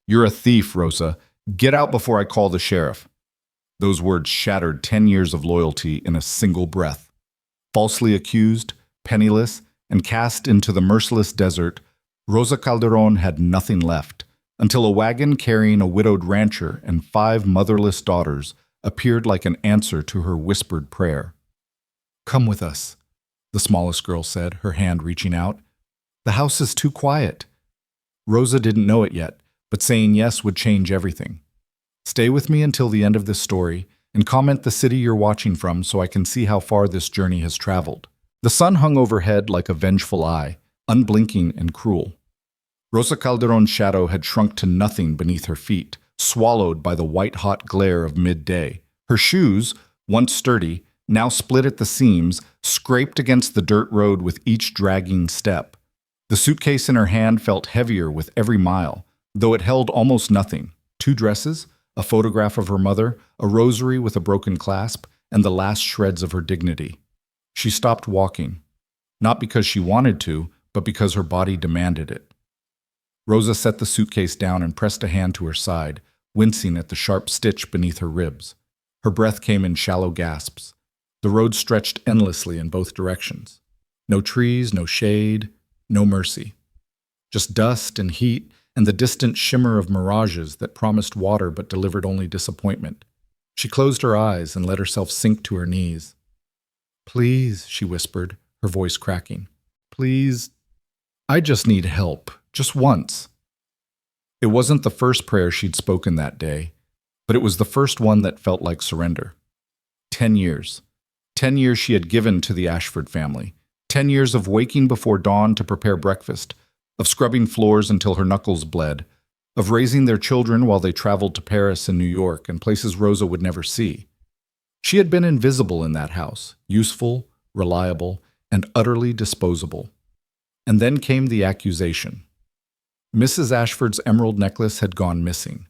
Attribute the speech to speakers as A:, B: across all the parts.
A: You're a thief, Rosa. Get out before I call the sheriff. Those words shattered 10 years of loyalty in a single breath. Falsely accused, penniless, and cast into the merciless desert, Rosa Calderon had nothing left, until a wagon carrying a widowed rancher and 5 motherless daughters appeared like an answer to her whispered prayer. "Come with us," the smallest girl said, her hand reaching out. "The house is too quiet." Rosa didn't know it yet, but saying yes would change everything. "Stay with me until the end of this story, and comment the city you're watching from so I can see how far this journey has traveled." The sun hung overhead like a vengeful eye, unblinking and cruel. Rosa Calderon's shadow had shrunk to nothing beneath her feet, swallowed by the white-hot glare of midday. Her shoes, once sturdy, now split at the seams, scraped against the dirt road with each dragging step. The suitcase in her hand felt heavier with every mile, though it held almost nothing. 2 dresses, a photograph of her mother, a rosary with a broken clasp, and the last shreds of her dignity. She stopped walking, not because she wanted to, but because her body demanded it. Rosa set the suitcase down and pressed a hand to her side, wincing at the sharp stitch beneath her ribs. Her breath came in shallow gasps. The road stretched endlessly in both directions. No trees, no shade, no mercy. Just dust and heat and the distant shimmer of mirages that promised water but delivered only disappointment. She closed her eyes and let herself sink to her knees. "Please," she whispered, her voice cracking. "Please, I just need help, just once." It wasn't the first prayer she'd spoken that day, but it was the first one that felt like surrender. 10 years. 10 years she had given to the Ashford family. 10 years of waking before dawn to prepare breakfast, of scrubbing floors until her knuckles bled, of raising their children while they traveled to Paris and New York and places Rosa would never see. She had been invisible in that house, useful, reliable, and utterly disposable. And then came the accusation. Mrs. Ashford's emerald necklace had gone missing.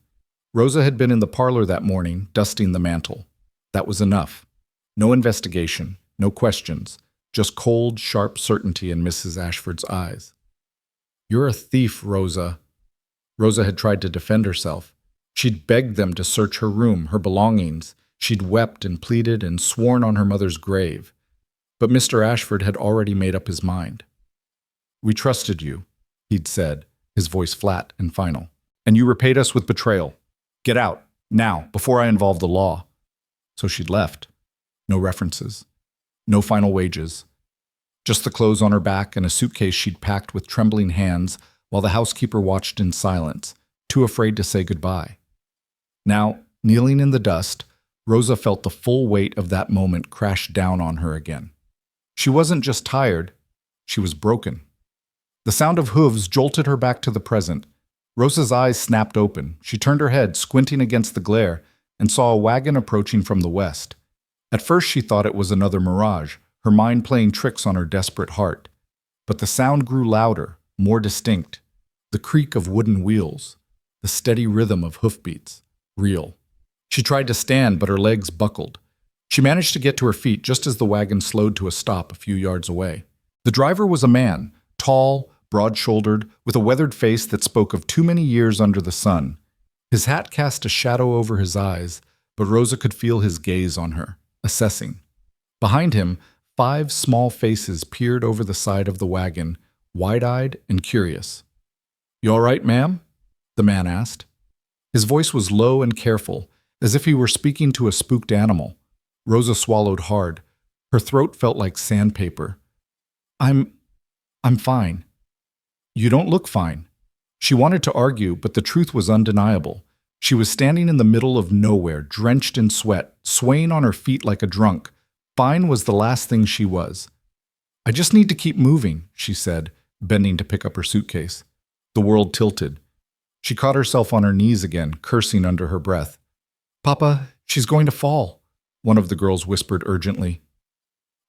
A: Rosa had been in the parlor that morning, dusting the mantel. That was enough. No investigation, no questions, just cold, sharp certainty in Mrs. Ashford's eyes. "You're a thief, Rosa." Rosa had tried to defend herself. She'd begged them to search her room, her belongings. She'd wept and pleaded and sworn on her mother's grave. But Mr. Ashford had already made up his mind. "We trusted you," he'd said, his voice flat and final. "And you repaid us with betrayal. Get out, now, before I involve the law." So she'd left. No references. No final wages. Just the clothes on her back and a suitcase she'd packed with trembling hands while the housekeeper watched in silence, too afraid to say goodbye. Now, kneeling in the dust, Rosa felt the full weight of that moment crash down on her again. She wasn't just tired, she was broken. The sound of hooves jolted her back to the present. Rosa's eyes snapped open. She turned her head, squinting against the glare, and saw a wagon approaching from the west. At first she thought it was another mirage, her mind playing tricks on her desperate heart. But the sound grew louder, more distinct. The creak of wooden wheels, the steady rhythm of hoofbeats, real. She tried to stand, but her legs buckled. She managed to get to her feet just as the wagon slowed to a stop a few yards away. The driver was a man, tall, broad-shouldered, with a weathered face that spoke of too many years under the sun. His hat cast a shadow over his eyes, but Rosa could feel his gaze on her, assessing. Behind him, 5 small faces peered over the side of the wagon, wide-eyed and curious. "You all right, ma'am?" the man asked. His voice was low and careful, as if he were speaking to a spooked animal. Rosa swallowed hard. Her throat felt like sandpaper. I'm fine." "You don't look fine." She wanted to argue, but the truth was undeniable. She was standing in the middle of nowhere, drenched in sweat, swaying on her feet like a drunk. Fine was the last thing she was. "I just need to keep moving," she said, bending to pick up her suitcase. The world tilted. She caught herself on her knees again, cursing under her breath. "Papa, she's going to fall," one of the girls whispered urgently.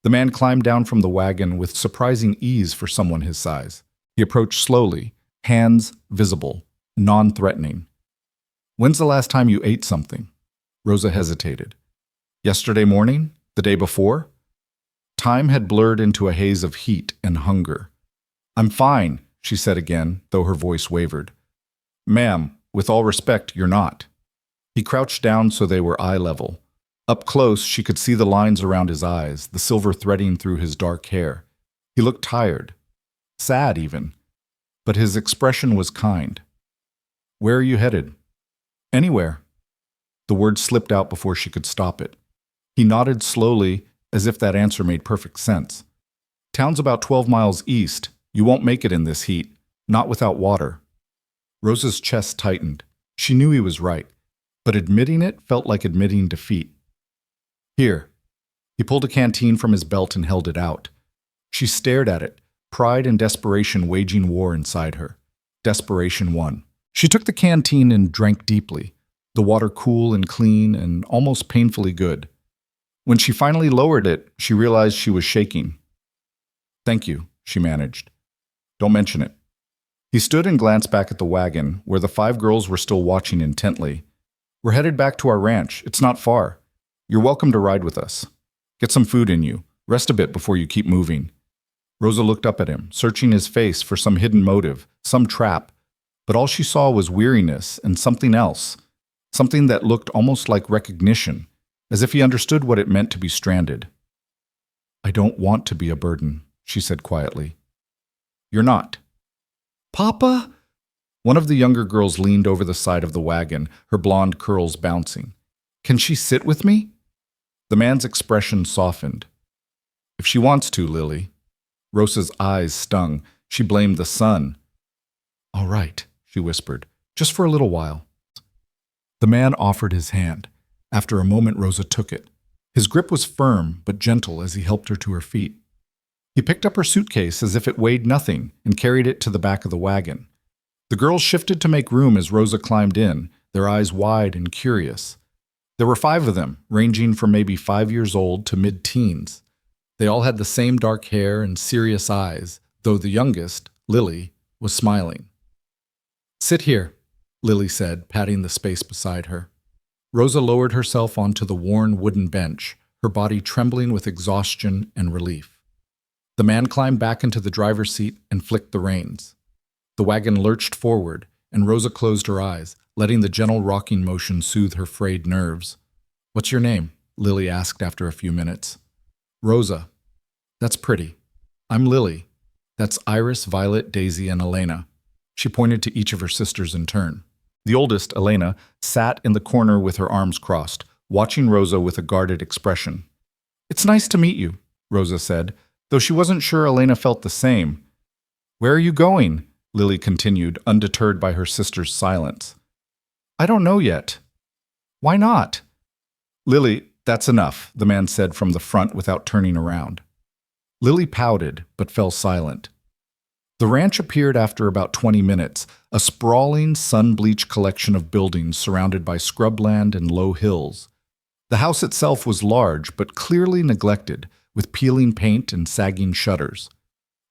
A: The man climbed down from the wagon with surprising ease for someone his size. He approached slowly, hands visible, non-threatening. "When's the last time you ate something?" Rosa hesitated. "Yesterday morning? The day before?" Time had blurred into a haze of heat and hunger. "I'm fine," she said again, though her voice wavered. "Ma'am, with all respect, you're not. He crouched down so they were eye level. Up close, she could see the lines around his eyes, the silver threading through his dark hair. He looked tired, sad even, but his expression was kind. Where are you headed? Anywhere. The word slipped out before she could stop it. He nodded slowly, as if that answer made perfect sense. Town's about 12 miles east. You won't make it in this heat, not without water. Rosa's chest tightened. She knew he was right, but admitting it felt like admitting defeat. Here. He pulled a canteen from his belt and held it out. She stared at it, pride and desperation waging war inside her. Desperation won. She took the canteen and drank deeply, the water cool and clean and almost painfully good. When she finally lowered it, she realized she was shaking. Thank you, she managed. Don't mention it. He stood and glanced back at the wagon, where the 5 girls were still watching intently. We're headed back to our ranch. It's not far. You're welcome to ride with us. Get some food in you. Rest a bit before you keep moving. Rosa looked up at him, searching his face for some hidden motive, some trap, but all she saw was weariness and something else, something that looked almost like recognition, as if he understood what it meant to be stranded. I don't want to be a burden, she said quietly. You're not. Papa? One of the younger girls leaned over the side of the wagon, her blonde curls bouncing. Can she sit with me? The man's expression softened. If she wants to, Lily. Rosa's eyes stung. She blamed the sun. All right, she whispered, just for a little while. The man offered his hand. After a moment, Rosa took it. His grip was firm but gentle as he helped her to her feet. He picked up her suitcase as if it weighed nothing and carried it to the back of the wagon. The girls shifted to make room as Rosa climbed in, their eyes wide and curious. There were 5 of them, ranging from maybe 5 years old to mid-teens. They all had the same dark hair and serious eyes, though the youngest, Lily, was smiling. Sit here, Lily said, patting the space beside her. Rosa lowered herself onto the worn wooden bench, her body trembling with exhaustion and relief. The man climbed back into the driver's seat and flicked the reins. The wagon lurched forward, and Rosa closed her eyes, letting the gentle rocking motion soothe her frayed nerves. What's your name? Lily asked after a few minutes. Rosa. That's pretty. I'm Lily. That's Iris, Violet, Daisy, and Elena. She pointed to each of her sisters in turn. The oldest, Elena, sat in the corner with her arms crossed, watching Rosa with a guarded expression. It's nice to meet you, Rosa said, though she wasn't sure Elena felt the same. Where are you going? Lily continued, undeterred by her sister's silence. I don't know yet. Why not? Lily, that's enough, the man said from the front without turning around. Lily pouted, but fell silent. The ranch appeared after about 20 minutes, a sprawling, sun-bleached collection of buildings surrounded by scrubland and low hills. The house itself was large, but clearly neglected, with peeling paint and sagging shutters.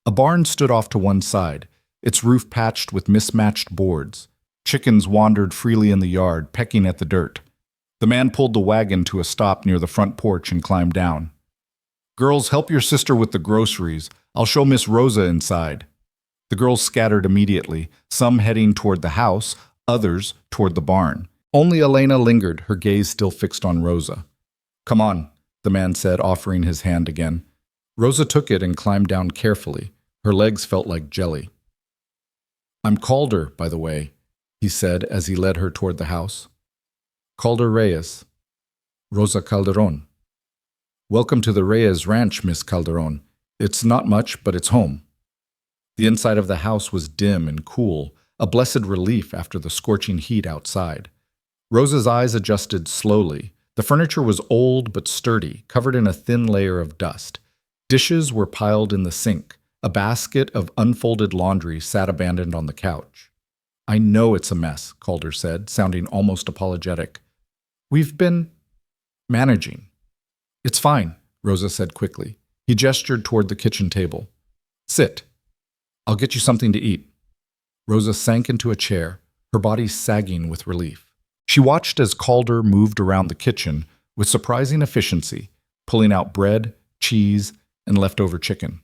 A: A barn stood off to one side, its roof patched with mismatched boards. Chickens wandered freely in the yard, pecking at the dirt. The man pulled the wagon to a stop near the front porch and climbed down. Girls, help your sister with the groceries. I'll show Miss Rosa inside. The girls scattered immediately, some heading toward the house, others toward the barn. Only Elena lingered, her gaze still fixed on Rosa. Come on, the man said, offering his hand again. Rosa took it and climbed down carefully. Her legs felt like jelly. I'm Calder, by the way, he said as he led her toward the house. Calder Reyes. Rosa Calderon. Welcome to the Reyes Ranch, Miss Calderon. It's not much, but it's home. The inside of the house was dim and cool, a blessed relief after the scorching heat outside. Rosa's eyes adjusted slowly. The furniture was old but sturdy, covered in a thin layer of dust. Dishes were piled in the sink. A basket of unfolded laundry sat abandoned on the couch. I know it's a mess, Calder said, sounding almost apologetic. We've been managing. It's fine, Rosa said quickly. He gestured toward the kitchen table. Sit. I'll get you something to eat. Rosa sank into a chair, her body sagging with relief. She watched as Calder moved around the kitchen with surprising efficiency, pulling out bread, cheese, and leftover chicken.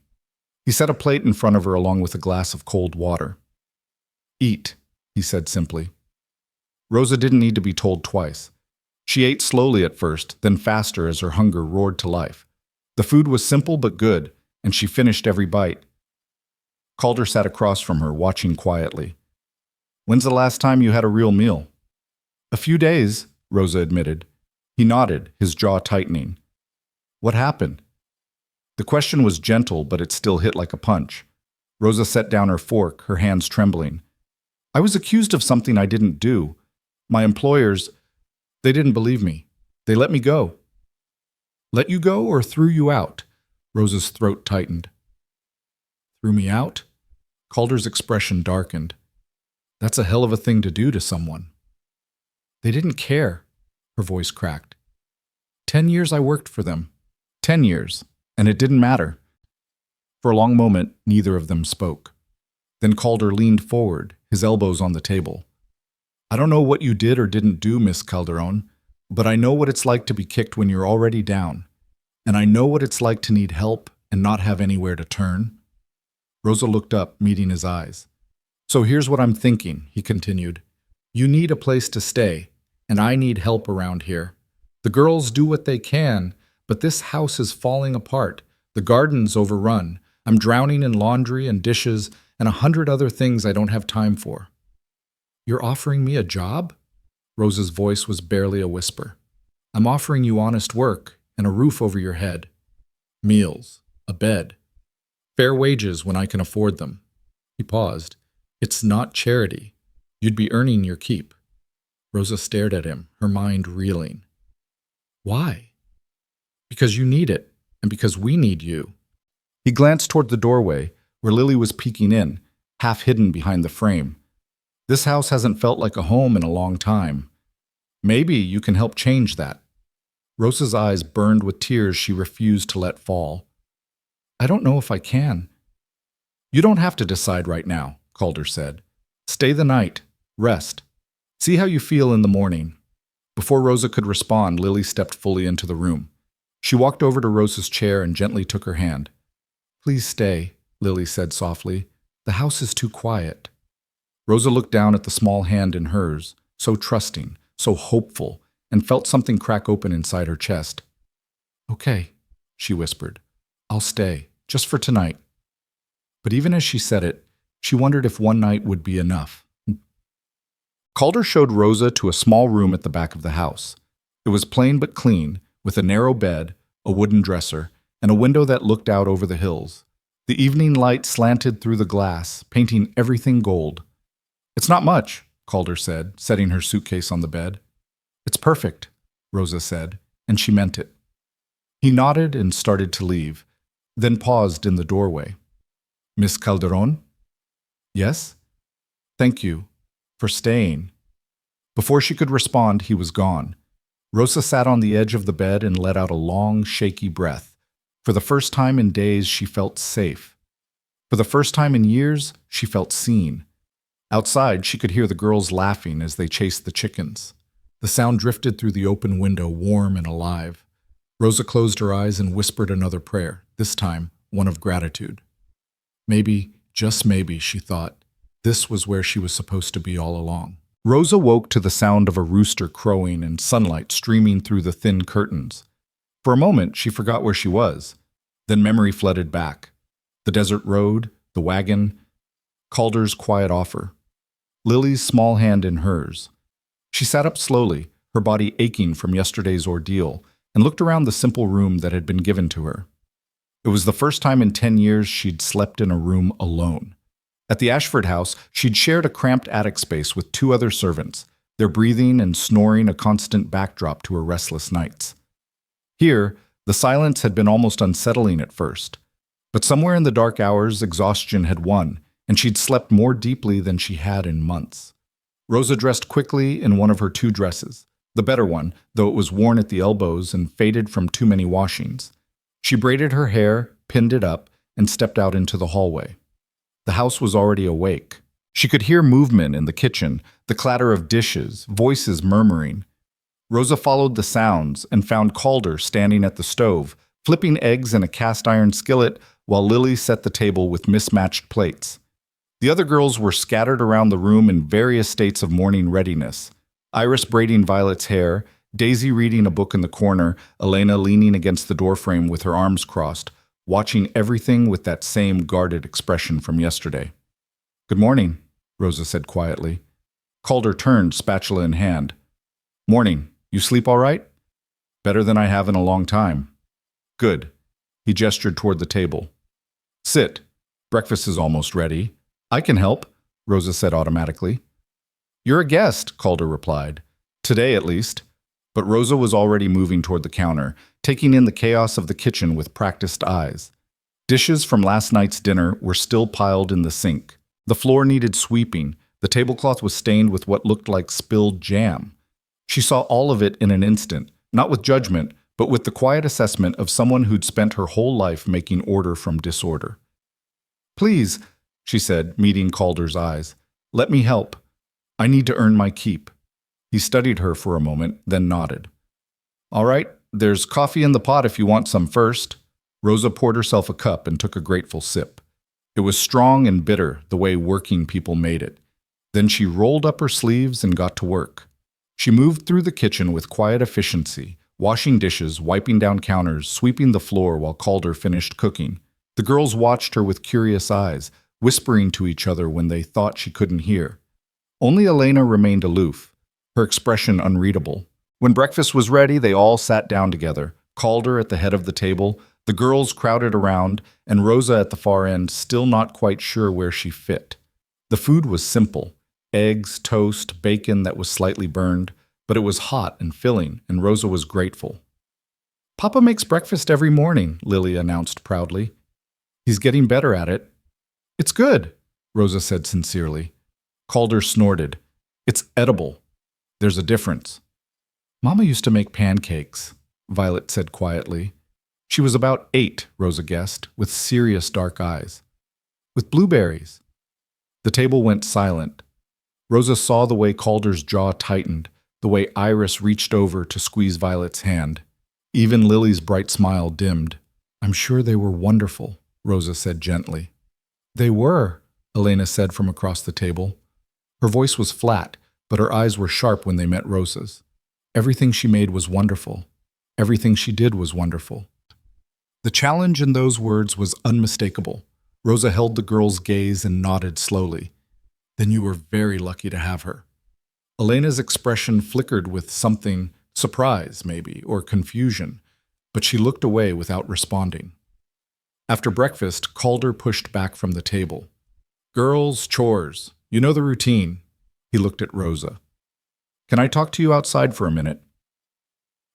A: He set a plate in front of her along with a glass of cold water. Eat, he said simply. Rosa didn't need to be told twice. She ate slowly at first, then faster as her hunger roared to life. The food was simple but good, and she finished every bite. Calder sat across from her, watching quietly. "When's the last time you had a real meal?" "A few days," Rosa admitted. He nodded, his jaw tightening. "What happened?" The question was gentle, but it still hit like a punch. Rosa set down her fork, her hands trembling. "I was accused of something I didn't do. My employers, they didn't believe me. They let me go." "Let you go or threw you out?" Rosa's throat tightened. "Threw me out?" Calder's expression darkened. "That's a hell of a thing to do to someone." "They didn't care," her voice cracked. 10 years I worked for them. 10 years, and it didn't matter." For a long moment, neither of them spoke. Then Calder leaned forward, his elbows on the table. "I don't know what you did or didn't do, Miss Calderon, but I know what it's like to be kicked when you're already down. And I know what it's like to need help and not have anywhere to turn." Rosa looked up, meeting his eyes. "So here's what I'm thinking," he continued. "You need a place to stay, and I need help around here. The girls do what they can, but this house is falling apart. The garden's overrun. I'm drowning in laundry and dishes and 100 other things I don't have time for." "You're offering me a job?" Rosa's voice was barely a whisper. "I'm offering you honest work and a roof over your head. Meals, a bed. Fair wages when I can afford them." He paused. "It's not charity. You'd be earning your keep." Rosa stared at him, her mind reeling. "Why?" "Because you need it, and because we need you." He glanced toward the doorway, where Lily was peeking in, half hidden behind the frame. "This house hasn't felt like a home in a long time. Maybe you can help change that." Rosa's eyes burned with tears she refused to let fall. "I don't know if I can." "You don't have to decide right now," Calder said. "Stay the night. Rest. See how you feel in the morning." Before Rosa could respond, Lily stepped fully into the room. She walked over to Rosa's chair and gently took her hand. "Please stay," Lily said softly. "The house is too quiet." Rosa looked down at the small hand in hers, so trusting, so hopeful, and felt something crack open inside her chest. "Okay," she whispered. "I'll stay, just for tonight." But even as she said it, she wondered if one night would be enough. Calder showed Rosa to a small room at the back of the house. It was plain but clean, with a narrow bed, a wooden dresser, and a window that looked out over the hills. The evening light slanted through the glass, painting everything gold. "It's not much," Calder said, setting her suitcase on the bed. "It's perfect," Rosa said, and she meant it. He nodded and started to leave, then paused in the doorway. "Miss Calderon?" "Yes?" "Thank you. For staying." Before she could respond, he was gone. Rosa sat on the edge of the bed and let out a long, shaky breath. For the first time in days, she felt safe. For the first time in years, she felt seen. Outside, she could hear the girls laughing as they chased the chickens. The sound drifted through the open window, warm and alive. Rosa closed her eyes and whispered another prayer, this time one of gratitude. Maybe, just maybe, she thought, this was where she was supposed to be all along. Rosa woke to the sound of a rooster crowing and sunlight streaming through the thin curtains. For a moment, she forgot where she was. Then memory flooded back. The desert road, the wagon, Calder's quiet offer, Lily's small hand in hers. She sat up slowly, her body aching from yesterday's ordeal, and looked around the simple room that had been given to her. It was the first time in 10 years she'd slept in a room alone. At the Ashford house, she'd shared a cramped attic space with 2 other servants, their breathing and snoring a constant backdrop to her restless nights. Here, the silence had been almost unsettling at first, but somewhere in the dark hours, exhaustion had won, and she'd slept more deeply than she had in months. Rosa dressed quickly in one of her 2 dresses, the better one, though it was worn at the elbows and faded from too many washings. She braided her hair, pinned it up, and stepped out into the hallway. The house was already awake. She could hear movement in the kitchen, the clatter of dishes, voices murmuring. Rosa followed the sounds and found Calder standing at the stove, flipping eggs in a cast-iron skillet while Lily set the table with mismatched plates. The other girls were scattered around the room in various states of morning readiness. Iris braiding Violet's hair, Daisy reading a book in the corner, Elena leaning against the doorframe with her arms crossed, watching everything with that same guarded expression from yesterday. "Good morning," Rosa said quietly. Calder turned, spatula in hand. "Morning. You sleep all right?" "Better than I have in a long time." "Good." He gestured toward the table. "Sit. Breakfast is almost ready." "I can help," Rosa said automatically. "You're a guest," Calder replied. "Today, at least." But Rosa was already moving toward the counter, taking in the chaos of the kitchen with practiced eyes. Dishes from last night's dinner were still piled in the sink. The floor needed sweeping. The tablecloth was stained with what looked like spilled jam. She saw all of it in an instant, not with judgment, but with the quiet assessment of someone who'd spent her whole life making order from disorder. "Please," she said, meeting Calder's eyes, "let me help. I need to earn my keep." He studied her for a moment, then nodded. "All right, there's coffee in the pot if you want some first." Rosa poured herself a cup and took a grateful sip. It was strong and bitter, the way working people made it. Then she rolled up her sleeves and got to work. She moved through the kitchen with quiet efficiency, washing dishes, wiping down counters, sweeping the floor while Calder finished cooking. The girls watched her with curious eyes, whispering to each other when they thought she couldn't hear. Only Elena remained aloof, her expression unreadable. When breakfast was ready, they all sat down together, Calder at the head of the table, the girls crowded around, and Rosa at the far end, still not quite sure where she fit. The food was simple: eggs, toast, bacon that was slightly burned, but it was hot and filling, and Rosa was grateful. "Papa makes breakfast every morning," Lily announced proudly. "He's getting better at it." "It's good," Rosa said sincerely. Calder snorted. "It's edible. There's a difference." "Mama used to make pancakes," Violet said quietly. She was about 8, Rosa guessed, with serious dark eyes. "With blueberries." The table went silent. Rosa saw the way Calder's jaw tightened, the way Iris reached over to squeeze Violet's hand. Even Lily's bright smile dimmed. "I'm sure they were wonderful," Rosa said gently. "They were," Elena said from across the table. Her voice was flat, but her eyes were sharp when they met Rosa's. Everything she made was wonderful. Everything she did was wonderful. The challenge in those words was unmistakable. Rosa held the girl's gaze and nodded slowly. "Then you were very lucky to have her." Elena's expression flickered with something, surprise maybe, or confusion, but she looked away without responding. After breakfast, Calder pushed back from the table. "Girls, chores. You know the routine." He looked at Rosa. "Can I talk to you outside for a minute?"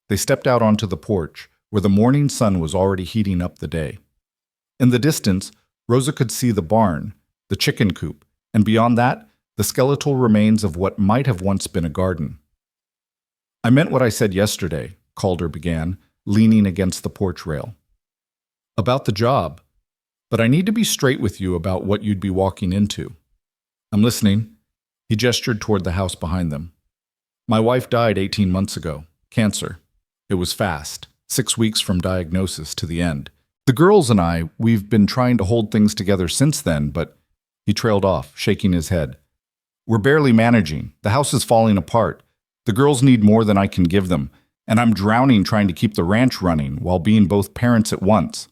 A: They stepped out onto the porch, where the morning sun was already heating up the day. In the distance, Rosa could see the barn, the chicken coop, and beyond that, the skeletal remains of what might have once been a garden. "I meant what I said yesterday," Calder began, leaning against the porch rail. "About the job. But I need to be straight with you about what you'd be walking into." "I'm listening." He gestured toward the house behind them. "My wife died 18 months ago. Cancer. It was fast. 6 weeks from diagnosis to the end. The girls and I, we've been trying to hold things together since then, but..." He trailed off, shaking his head. "We're barely managing. The house is falling apart. The girls need more than I can give them, and I'm drowning trying to keep the ranch running while being both parents at once."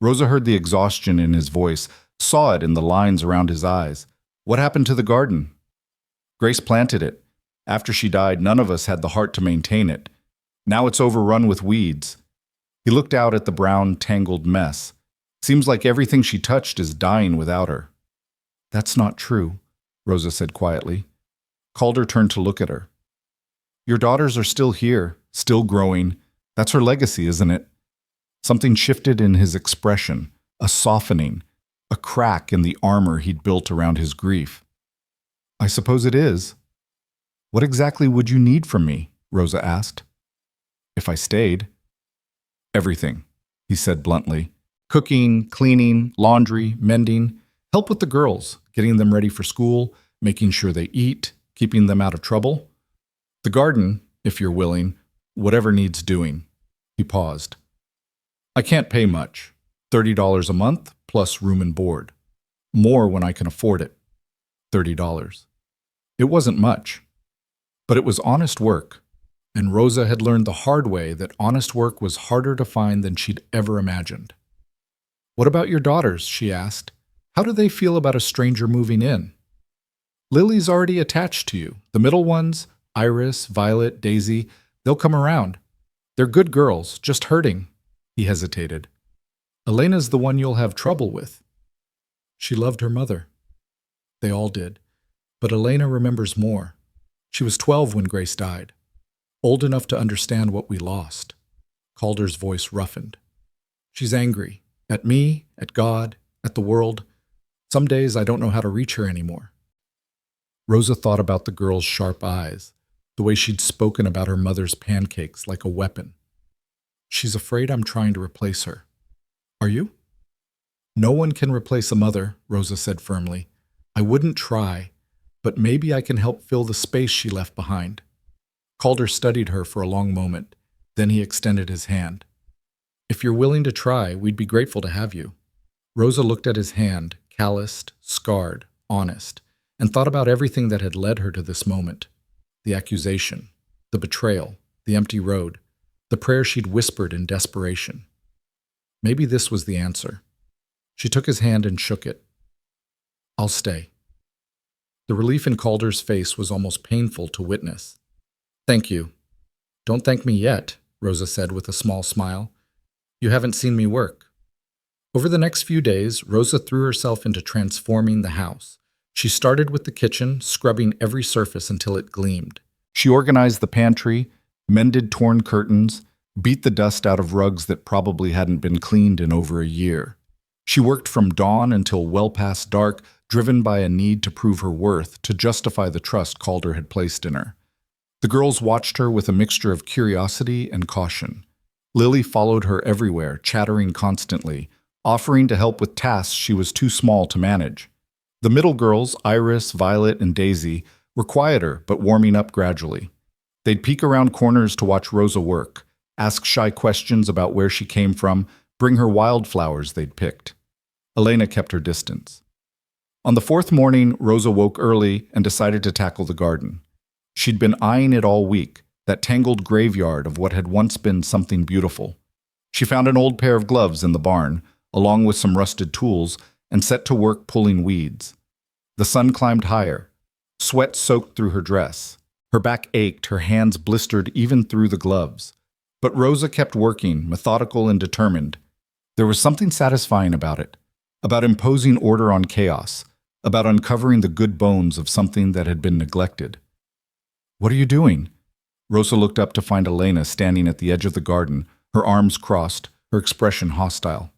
A: Rosa heard the exhaustion in his voice, saw it in the lines around his eyes. "What happened to the garden?" "Grace planted it. After she died, none of us had the heart to maintain it. Now it's overrun with weeds." He looked out at the brown, tangled mess. "Seems like everything she touched is dying without her." "That's not true," Rosa said quietly. Calder turned to look at her. "Your daughters are still here, still growing. That's her legacy, isn't it?" Something shifted in his expression, a softening, a crack in the armor he'd built around his grief. "I suppose it is." "What exactly would you need from me?" Rosa asked. "If I stayed." "Everything," he said bluntly. "Cooking, cleaning, laundry, mending. Help with the girls, getting them ready for school, making sure they eat, keeping them out of trouble. The garden, if you're willing, whatever needs doing." He paused. "I can't pay much. $30 a month, plus room and board. More when I can afford it. $30. It wasn't much. But it was honest work, and Rosa had learned the hard way that honest work was harder to find than she'd ever imagined. "What about your daughters?" she asked. "How do they feel about a stranger moving in?" "Lily's already attached to you. The middle ones, Iris, Violet, Daisy, they'll come around. They're good girls, just hurting." He hesitated. "Elena's the one you'll have trouble with." She loved her mother. They all did. But Elena remembers more. She was 12 when Grace died, old enough to understand what we lost. Calder's voice roughened. "She's angry. At me, at God, at the world. Some days I don't know how to reach her anymore." Rosa thought about the girl's sharp eyes, the way she'd spoken about her mother's pancakes like a weapon. "She's afraid I'm trying to replace her." "Are you?" "No one can replace a mother," Rosa said firmly. "I wouldn't try, but maybe I can help fill the space she left behind." Calder studied her for a long moment. Then he extended his hand. "If you're willing to try, we'd be grateful to have you." Rosa looked at his hand, calloused, scarred, honest, and thought about everything that had led her to this moment. The accusation, the betrayal, the empty road, the prayer she'd whispered in desperation. Maybe this was the answer. She took his hand and shook it. "I'll stay." The relief in Calder's face was almost painful to witness. "Thank you." "Don't thank me yet," Rosa said with a small smile. "You haven't seen me work." Over the next few days, Rosa threw herself into transforming the house. She started with the kitchen, scrubbing every surface until it gleamed. She organized the pantry, mended torn curtains, beat the dust out of rugs that probably hadn't been cleaned in over a year. She worked from dawn until well past dark, driven by a need to prove her worth, to justify the trust Calder had placed in her. The girls watched her with a mixture of curiosity and caution. Lily followed her everywhere, chattering constantly, offering to help with tasks she was too small to manage. The middle girls, Iris, Violet, and Daisy, were quieter but warming up gradually. They'd peek around corners to watch Rosa work, ask shy questions about where she came from, bring her wildflowers they'd picked. Elena kept her distance. On the fourth morning, Rosa woke early and decided to tackle the garden. She'd been eyeing it all week, that tangled graveyard of what had once been something beautiful. She found an old pair of gloves in the barn, along with some rusted tools, and set to work pulling weeds. The sun climbed higher. Sweat soaked through her dress. Her back ached, her hands blistered even through the gloves. But Rosa kept working, methodical and determined. There was something satisfying about it, about imposing order on chaos, about uncovering the good bones of something that had been neglected. "What are you doing?" Rosa looked up to find Elena standing at the edge of the garden, her arms crossed, her expression hostile.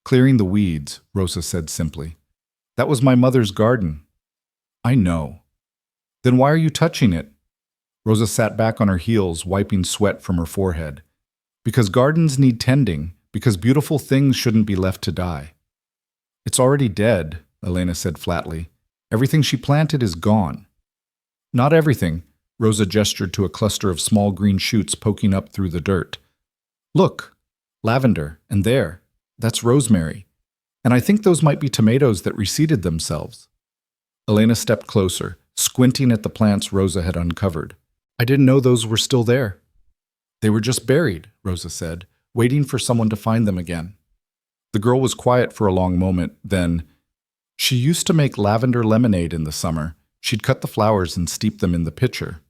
A: "Clearing the weeds," Rosa said simply. "That was my mother's garden." "I know." "Then why are you touching it?" Rosa sat back on her heels, wiping sweat from her forehead. "Because gardens need tending, because beautiful things shouldn't be left to die." "It's already dead," Elena said flatly. "Everything she planted is gone." "Not everything," Rosa gestured to a cluster of small green shoots poking up through the dirt. "Look, lavender, and there, that's rosemary. And I think those might be tomatoes that reseeded themselves." Elena stepped closer, squinting at the plants Rosa had uncovered. "I didn't know those were still there." "They were just buried," Rosa said, waiting for someone to find them again. The girl was quiet for a long moment, then, "She used to make lavender lemonade in the summer. She'd cut the flowers and steep them in the pitcher."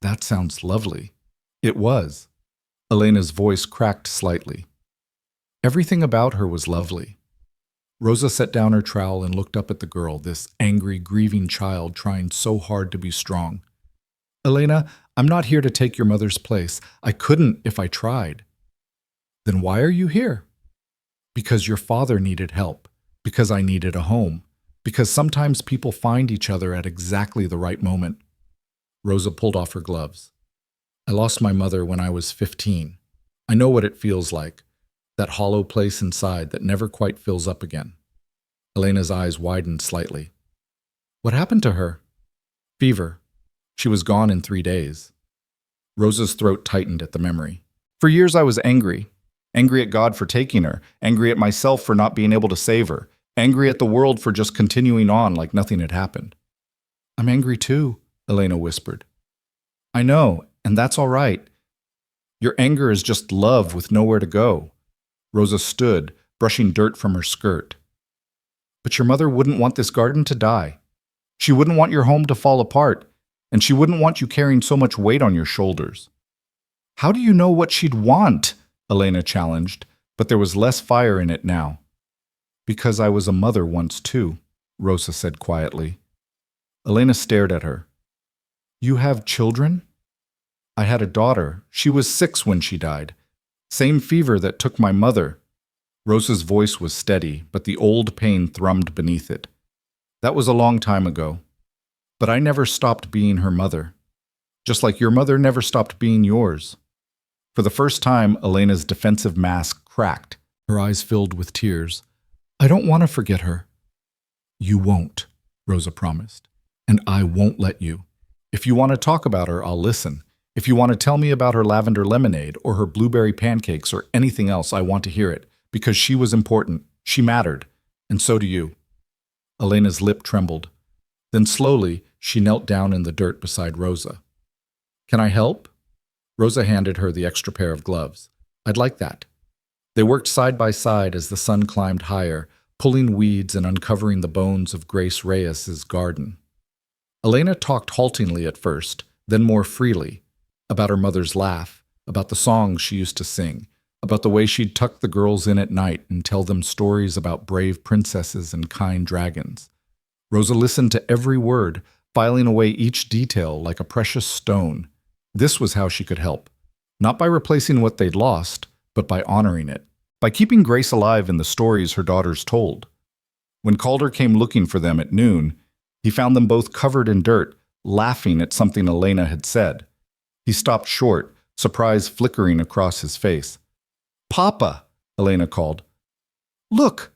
A: "That sounds lovely." It was. Elena's voice cracked slightly. Everything about her was lovely. Rosa set down her trowel and looked up at the girl, this angry, grieving child trying so hard to be strong. "Elena, I'm not here to take your mother's place. I couldn't if I tried." "Then why are you here?" "Because your father needed help. Because I needed a home. Because sometimes people find each other at exactly the right moment." Rosa pulled off her gloves. "I lost my mother when I was 15. I know what it feels like. That hollow place inside that never quite fills up again." Elena's eyes widened slightly. "What happened to her?" "Fever. She was gone in 3 days." Rosa's throat tightened at the memory. "For years I was angry. Angry at God for taking her. Angry at myself for not being able to save her. Angry at the world for just continuing on like nothing had happened." "I'm angry too," Elena whispered. I know, and that's all right. Your anger is just love with nowhere to go. Rosa stood, brushing dirt from her skirt. But your mother wouldn't want this garden to die. She wouldn't want your home to fall apart, and she wouldn't want you carrying so much weight on your shoulders. How do you know what she'd want? Elena challenged, but there was less fire in it now. Because I was a mother once too, Rosa said quietly. Elena stared at her. You have children? I had a daughter. She was 6 when she died. Same fever that took my mother. Rosa's voice was steady, but the old pain thrummed beneath it. That was a long time ago. But I never stopped being her mother. Just like your mother never stopped being yours. For the first time, Elena's defensive mask cracked, her eyes filled with tears. I don't want to forget her. You won't, Rosa promised. And I won't let you. If you want to talk about her, I'll listen. If you want to tell me about her lavender lemonade or her blueberry pancakes or anything else, I want to hear it. Because she was important. She mattered. And so do you. Elena's lip trembled. Then slowly, she knelt down in the dirt beside Rosa. Can I help? Rosa handed her the extra pair of gloves. I'd like that. They worked side by side as the sun climbed higher, pulling weeds and uncovering the bones of Grace Reyes's garden. Elena talked haltingly at first, then more freely, about her mother's laugh, about the songs she used to sing, about the way she'd tuck the girls in at night and tell them stories about brave princesses and kind dragons. Rosa listened to every word, filing away each detail like a precious stone. This was how she could help, not by replacing what they'd lost, but by honoring it, by keeping Grace alive in the stories her daughters told. When Calder came looking for them at noon, he found them both covered in dirt, laughing at something Elena had said. He stopped short, surprise flickering across his face. Papa, Elena called. Look,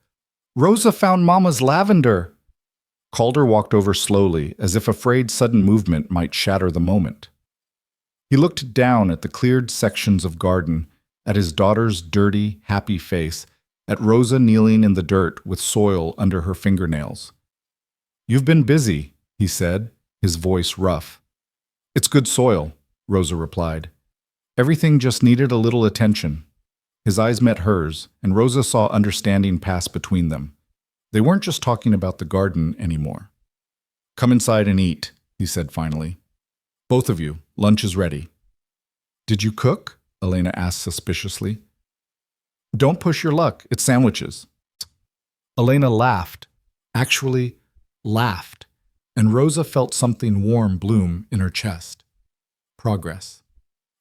A: Rosa found Mama's lavender. Calder walked over slowly, as if afraid sudden movement might shatter the moment. He looked down at the cleared sections of garden, at his daughter's dirty, happy face, at Rosa kneeling in the dirt with soil under her fingernails. You've been busy, he said, his voice rough. It's good soil, Rosa replied. Everything just needed a little attention. His eyes met hers, and Rosa saw understanding pass between them. They weren't just talking about the garden anymore. Come inside and eat, he said finally. Both of you, lunch is ready. Did you cook? Elena asked suspiciously. Don't push your luck, it's sandwiches. Elena laughed, actually laughed, and Rosa felt something warm bloom in her chest. Progress.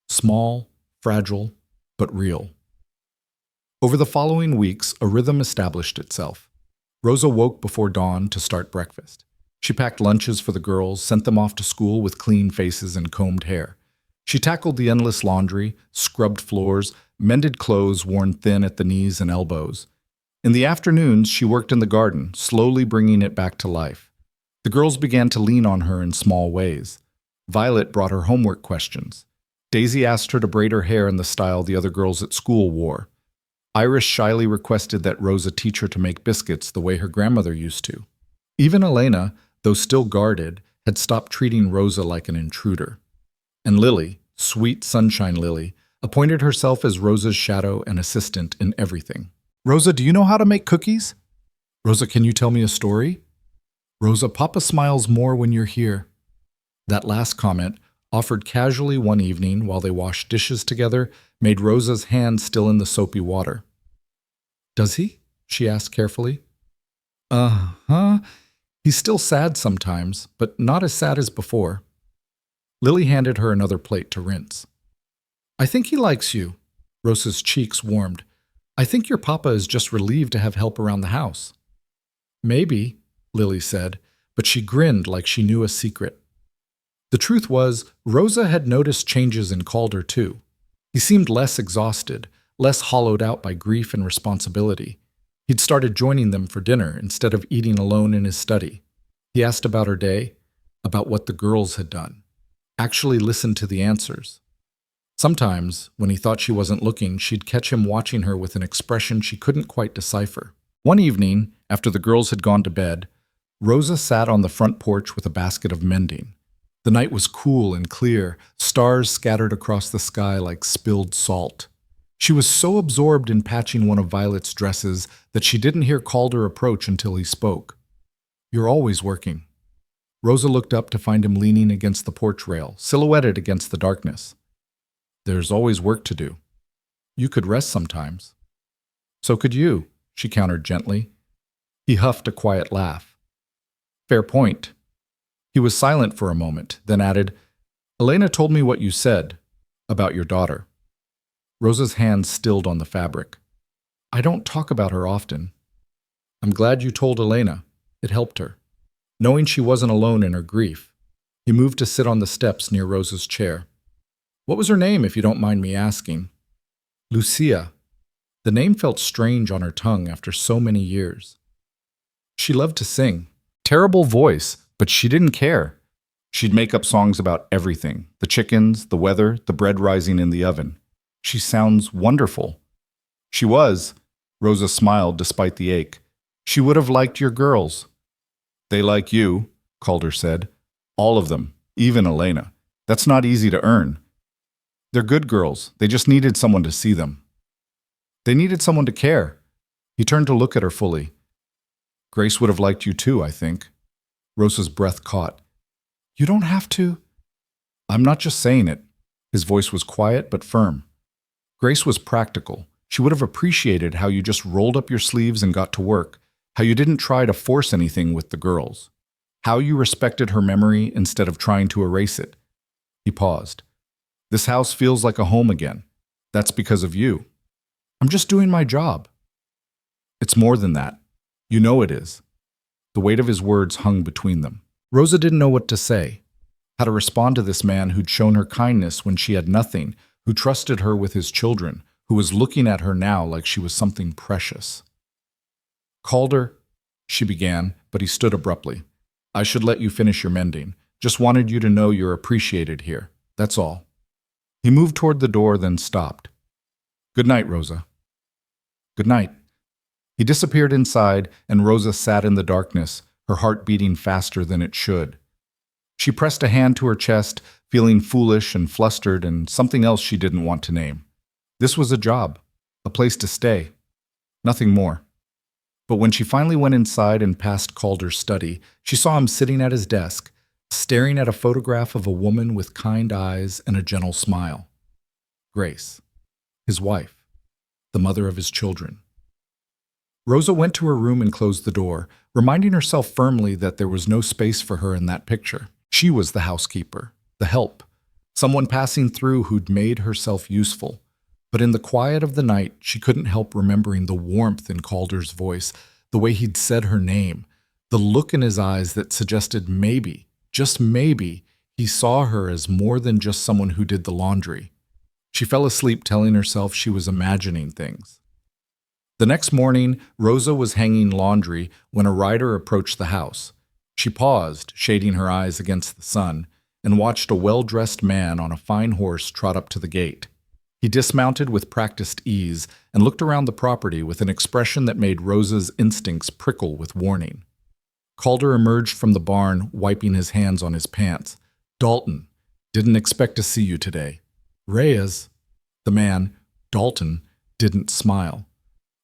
A: Small, fragile, but real. Over the following weeks, a rhythm established itself. Rosa woke before dawn to start breakfast. She packed lunches for the girls, sent them off to school with clean faces and combed hair. She tackled the endless laundry, scrubbed floors, mended clothes worn thin at the knees and elbows. In the afternoons, she worked in the garden, slowly bringing it back to life. The girls began to lean on her in small ways. Violet brought her homework questions. Daisy asked her to braid her hair in the style the other girls at school wore. Iris shyly requested that Rosa teach her to make biscuits the way her grandmother used to. Even Elena, though still guarded, had stopped treating Rosa like an intruder. And Lily, sweet sunshine Lily, appointed herself as Rosa's shadow and assistant in everything. Rosa, do you know how to make cookies? Rosa, can you tell me a story? Rosa, Papa smiles more when you're here. That last comment, offered casually one evening while they washed dishes together, made Rosa's hand still in the soapy water. Does he? She asked carefully. Uh-huh. He's still sad sometimes, but not as sad as before. Lily handed her another plate to rinse. I think he likes you. Rosa's cheeks warmed. I think your papa is just relieved to have help around the house. Maybe, Lily said, but she grinned like she knew a secret. The truth was, Rosa had noticed changes in Calder too. He seemed less exhausted, less hollowed out by grief and responsibility. He'd started joining them for dinner instead of eating alone in his study. He asked about her day, about what the girls had done. Actually listened to the answers. Sometimes, when he thought she wasn't looking, she'd catch him watching her with an expression she couldn't quite decipher. One evening, after the girls had gone to bed, Rosa sat on the front porch with a basket of mending. The night was cool and clear, stars scattered across the sky like spilled salt. She was so absorbed in patching one of Violet's dresses that she didn't hear Calder approach until he spoke. "You're always working." Rosa looked up to find him leaning against the porch rail, silhouetted against the darkness. "There's always work to do. You could rest sometimes." "So could you," she countered gently. He huffed a quiet laugh. "Fair point." He was silent for a moment, then added, "Elena told me what you said about your daughter." Rosa's hand stilled on the fabric. "I don't talk about her often." "I'm glad you told Elena. It helped her." Knowing she wasn't alone in her grief, he moved to sit on the steps near Rosa's chair. "What was her name, if you don't mind me asking?" "Lucia." The name felt strange on her tongue after so many years. "She loved to sing. Terrible voice, but she didn't care. She'd make up songs about everything, the chickens, the weather, the bread rising in the oven. She sounds wonderful." "She was." Rosa smiled despite the ache. "She would have liked your girls." "They like you," Calder said. "All of them, even Elena. That's not easy to earn. They're good girls. They just needed someone to see them. They needed someone to care." He turned to look at her fully. "Grace would have liked you too, I think." Rosa's breath caught. "You don't have to." "I'm not just saying it." His voice was quiet but firm. "Grace was practical. She would have appreciated how you just rolled up your sleeves and got to work, how you didn't try to force anything with the girls, how you respected her memory instead of trying to erase it." He paused. "This house feels like a home again. That's because of you." "I'm just doing my job." "It's more than that. You know it is." The weight of his words hung between them. Rosa didn't know what to say, how to respond to this man who'd shown her kindness when she had nothing, who trusted her with his children, who was looking at her now like she was something precious. "Calder," she began, but he stood abruptly. "I should let you finish your mending. Just wanted you to know you're appreciated here. That's all." He moved toward the door, then stopped. "Good night, Rosa." "Good night." He disappeared inside, and Rosa sat in the darkness, her heart beating faster than it should. She pressed a hand to her chest, feeling foolish and flustered and something else she didn't want to name. This was a job, a place to stay, nothing more. But when she finally went inside and past Calder's study, she saw him sitting at his desk, staring at a photograph of a woman with kind eyes and a gentle smile. Grace, his wife, the mother of his children. Rosa went to her room and closed the door, reminding herself firmly that there was no space for her in that picture. She was the housekeeper, the help, someone passing through who'd made herself useful. But in the quiet of the night, she couldn't help remembering the warmth in Calder's voice, the way he'd said her name, the look in his eyes that suggested maybe, just maybe, he saw her as more than just someone who did the laundry. She fell asleep telling herself she was imagining things. The next morning, Rosa was hanging laundry when a rider approached the house. She paused, shading her eyes against the sun, and watched a well-dressed man on a fine horse trot up to the gate. He dismounted with practiced ease and looked around the property with an expression that made Rosa's instincts prickle with warning. Calder emerged from the barn, wiping his hands on his pants. "Dalton, didn't expect to see you today." "Reyes." The man, Dalton, didn't smile.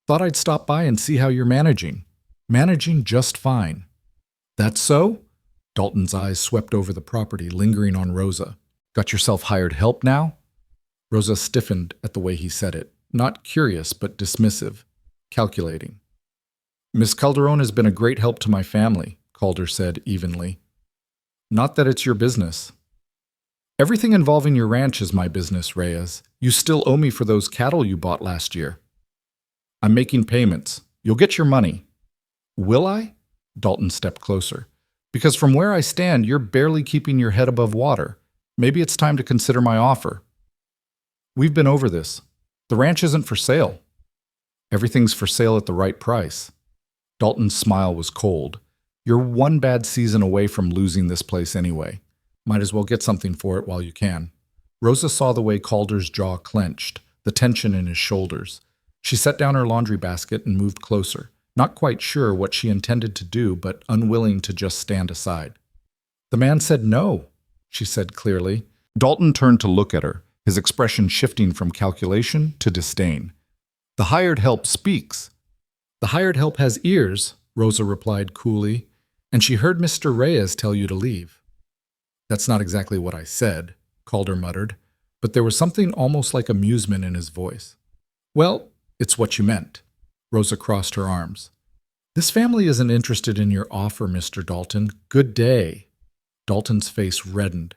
A: "Thought I'd stop by and see how you're managing." "Managing just fine." "That's so?" Dalton's eyes swept over the property, lingering on Rosa. "Got yourself hired help now?" Rosa stiffened at the way he said it, not curious but dismissive, calculating. "Miss Calderon has been a great help to my family," Calder said evenly. "Not that it's your business." "Everything involving your ranch is my business, Reyes. You still owe me for those cattle you bought last year." "I'm making payments. You'll get your money." "Will I?" Dalton stepped closer. "Because from where I stand, you're barely keeping your head above water. Maybe it's time to consider my offer." "We've been over this. The ranch isn't for sale." "Everything's for sale at the right price." Dalton's smile was cold. "You're one bad season away from losing this place anyway. Might as well get something for it while you can." Rosa saw the way Calder's jaw clenched, the tension in his shoulders. She set down her laundry basket and moved closer, not quite sure what she intended to do, but unwilling to just stand aside. "The man said no," she said clearly. Dalton turned to look at her, his expression shifting from calculation to disdain. The hired help speaks. The hired help has ears, Rosa replied coolly, and she heard Mr. Reyes tell you to leave. That's not exactly what I said, Calder muttered, but there was something almost like amusement in his voice. Well, it's what you meant. Rosa crossed her arms. This family isn't interested in your offer, Mr. Dalton. Good day. Dalton's face reddened.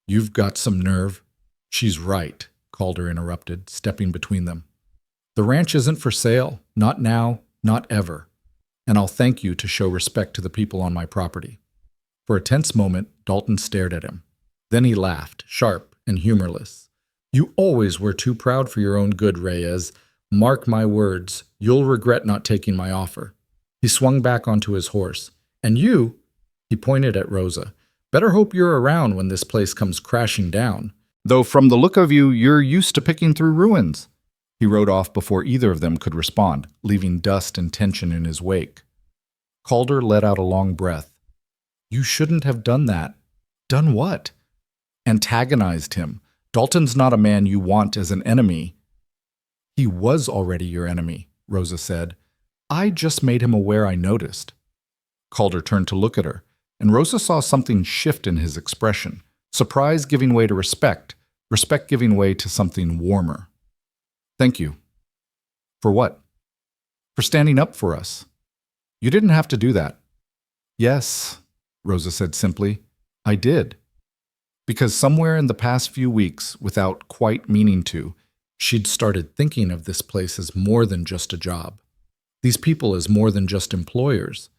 A: You've got some nerve. She's right, Calder interrupted, stepping between them. The ranch isn't for sale. Not now, not ever. And I'll thank you to show respect to the people on my property. For a tense moment, Dalton stared at him. Then he laughed, sharp and humorless. You always were too proud for your own good, Reyes. Mark my words, you'll regret not taking my offer. He swung back onto his horse. And you, he pointed at Rosa, better hope you're around when this place comes crashing down. Though from the look of you, you're used to picking through ruins. He rode off before either of them could respond, leaving dust and tension in his wake. Calder let out a long breath. You shouldn't have done that. Done what? Antagonized him. Dalton's not a man you want as an enemy. He was already your enemy, Rosa said. I just made him aware I noticed. Calder turned to look at her, and Rosa saw something shift in his expression. Surprise giving way to respect, respect giving way to something warmer. Thank you. For what? For standing up for us. You didn't have to do that. Yes, Rosa said simply, I did. Because somewhere in the past few weeks, without quite meaning to, she'd started thinking of this place as more than just a job. These people as more than just employers.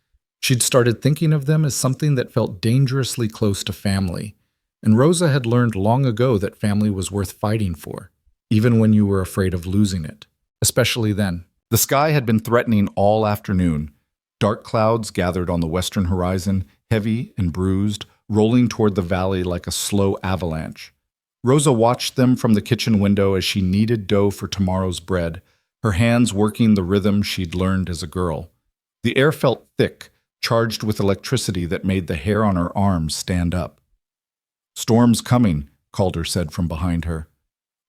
A: She'd started thinking of them as something that felt dangerously close to family, and Rosa had learned long ago that family was worth fighting for, even when you were afraid of losing it, especially then. The sky had been threatening all afternoon. Dark clouds gathered on the western horizon, heavy and bruised, rolling toward the valley like a slow avalanche. Rosa watched them from the kitchen window as she kneaded dough for tomorrow's bread, her hands working the rhythm she'd learned as a girl. The air felt thick, charged with electricity that made the hair on her arms stand up. Storm's coming, Calder said from behind her.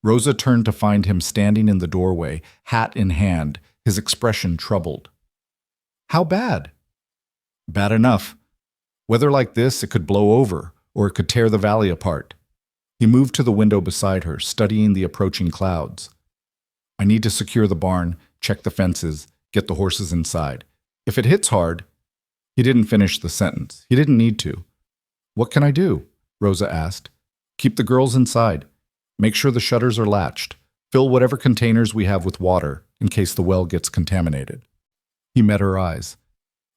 A: Rosa turned to find him standing in the doorway, hat in hand, his expression troubled. How bad? Bad enough. Weather like this, it could blow over, or it could tear the valley apart. He moved to the window beside her, studying the approaching clouds. I need to secure the barn, check the fences, get the horses inside. If it hits hard... He didn't finish the sentence. He didn't need to. What can I do? Rosa asked. Keep the girls inside. Make sure the shutters are latched. Fill whatever containers we have with water, in case the well gets contaminated. He met her eyes.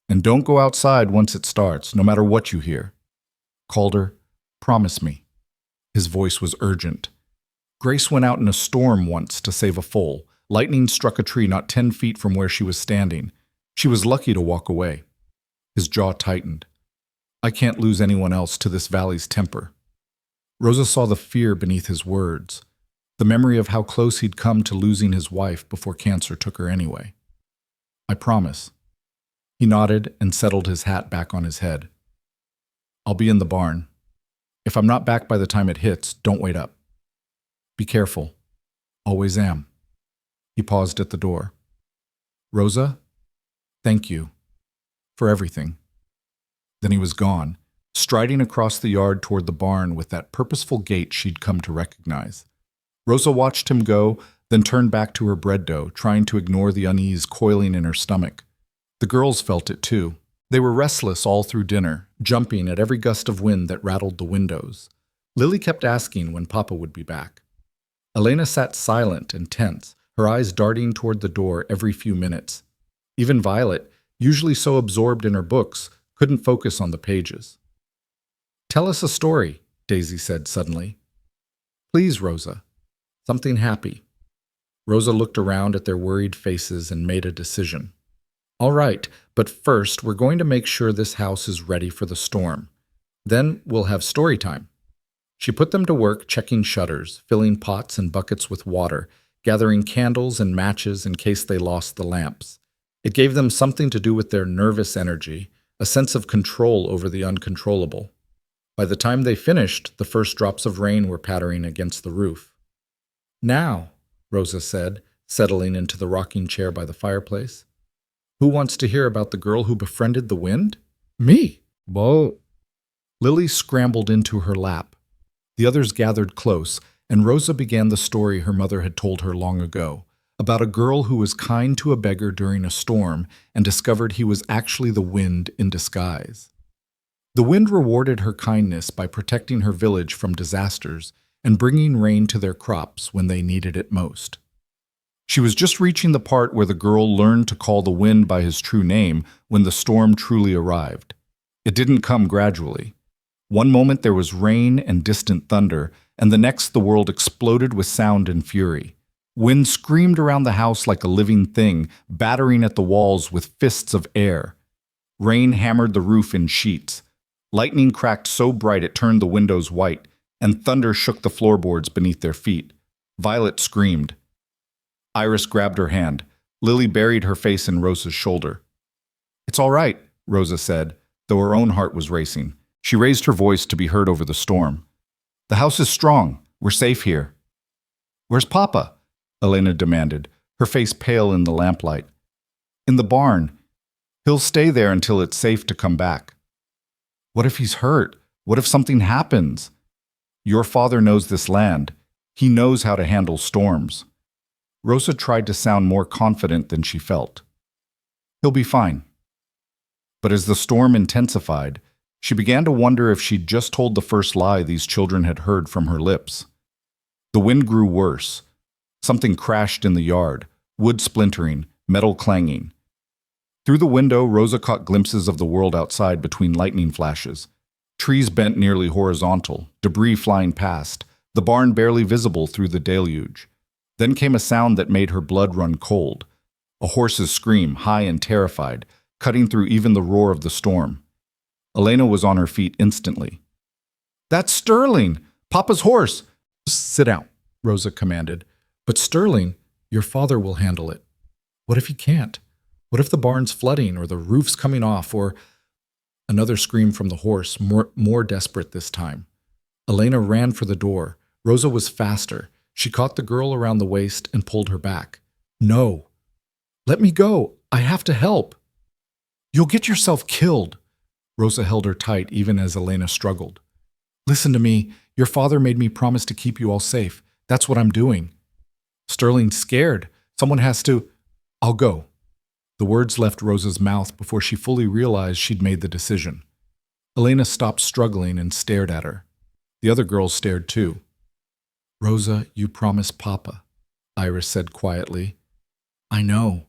A: And don't go outside once it starts, no matter what you hear. Calder, promise me. His voice was urgent. Grace went out in a storm once to save a foal. Lightning struck a tree not 10 feet from where she was standing. She was lucky to walk away. His jaw tightened. I can't lose anyone else to this valley's temper. Rosa saw the fear beneath his words, the memory of how close he'd come to losing his wife before cancer took her anyway. I promise. He nodded and settled his hat back on his head. I'll be in the barn. If I'm not back by the time it hits, don't wait up. Be careful. Always am. He paused at the door. Rosa, thank you. For everything. Then he was gone, striding across the yard toward the barn with that purposeful gait she'd come to recognize. Rosa watched him go, then turned back to her bread dough, trying to ignore the unease coiling in her stomach. The girls felt it too. They were restless all through dinner, jumping at every gust of wind that rattled the windows. Lily kept asking when Papa would be back. Elena sat silent and tense, her eyes darting toward the door every few minutes. Even Violet, usually so absorbed in her books, couldn't focus on the pages. Tell us a story, Daisy said suddenly. Please, Rosa. Something happy. Rosa looked around at their worried faces and made a decision. All right, but first we're going to make sure this house is ready for the storm. Then we'll have story time. She put them to work checking shutters, filling pots and buckets with water, gathering candles and matches in case they lost the lamps. It gave them something to do with their nervous energy, a sense of control over the uncontrollable. By the time they finished, the first drops of rain were pattering against the roof. "Now," Rosa said, settling into the rocking chair by the fireplace. "Who wants to hear about the girl who befriended the wind?" "Me." "Bo." Lily scrambled into her lap. The others gathered close, and Rosa began the story her mother had told her long ago, about a girl who was kind to a beggar during a storm and discovered he was actually the wind in disguise. The wind rewarded her kindness by protecting her village from disasters and bringing rain to their crops when they needed it most. She was just reaching the part where the girl learned to call the wind by his true name when the storm truly arrived. It didn't come gradually. One moment there was rain and distant thunder, and the next the world exploded with sound and fury. Wind screamed around the house like a living thing, battering at the walls with fists of air. Rain hammered the roof in sheets. Lightning cracked so bright it turned the windows white, and thunder shook the floorboards beneath their feet. Violet screamed. Iris grabbed her hand. Lily buried her face in Rosa's shoulder. "It's all right," Rosa said, though her own heart was racing. She raised her voice to be heard over the storm. "The house is strong. We're safe here." "Where's Papa?" Elena demanded, her face pale in the lamplight. "In the barn. He'll stay there until it's safe to come back." "What if he's hurt? What if something happens?" "Your father knows this land. He knows how to handle storms." Rosa tried to sound more confident than she felt. "He'll be fine." But as the storm intensified, she began to wonder if she'd just told the first lie these children had heard from her lips. The wind grew worse. Something crashed in the yard, wood splintering, metal clanging. Through the window, Rosa caught glimpses of the world outside between lightning flashes. Trees bent nearly horizontal, debris flying past, the barn barely visible through the deluge. Then came a sound that made her blood run cold. A horse's scream, high and terrified, cutting through even the roar of the storm. Elena was on her feet instantly. "That's Sterling! Papa's horse!" "Sit down," Rosa commanded. "But Sterling, your father will handle it." "What if he can't? What if the barn's flooding, or the roof's coming off, or—" Another scream from the horse, more desperate this time. Elena ran for the door. Rosa was faster. She caught the girl around the waist and pulled her back. "No. Let me go. I have to help." "You'll get yourself killed." Rosa held her tight even as Elena struggled. "Listen to me. Your father made me promise to keep you all safe. That's what I'm doing." "Sterling's scared. Someone has to—" "I'll go." The words left Rosa's mouth before she fully realized she'd made the decision. Elena stopped struggling and stared at her. The other girls stared too. "Rosa, you promised Papa," Iris said quietly. "I know."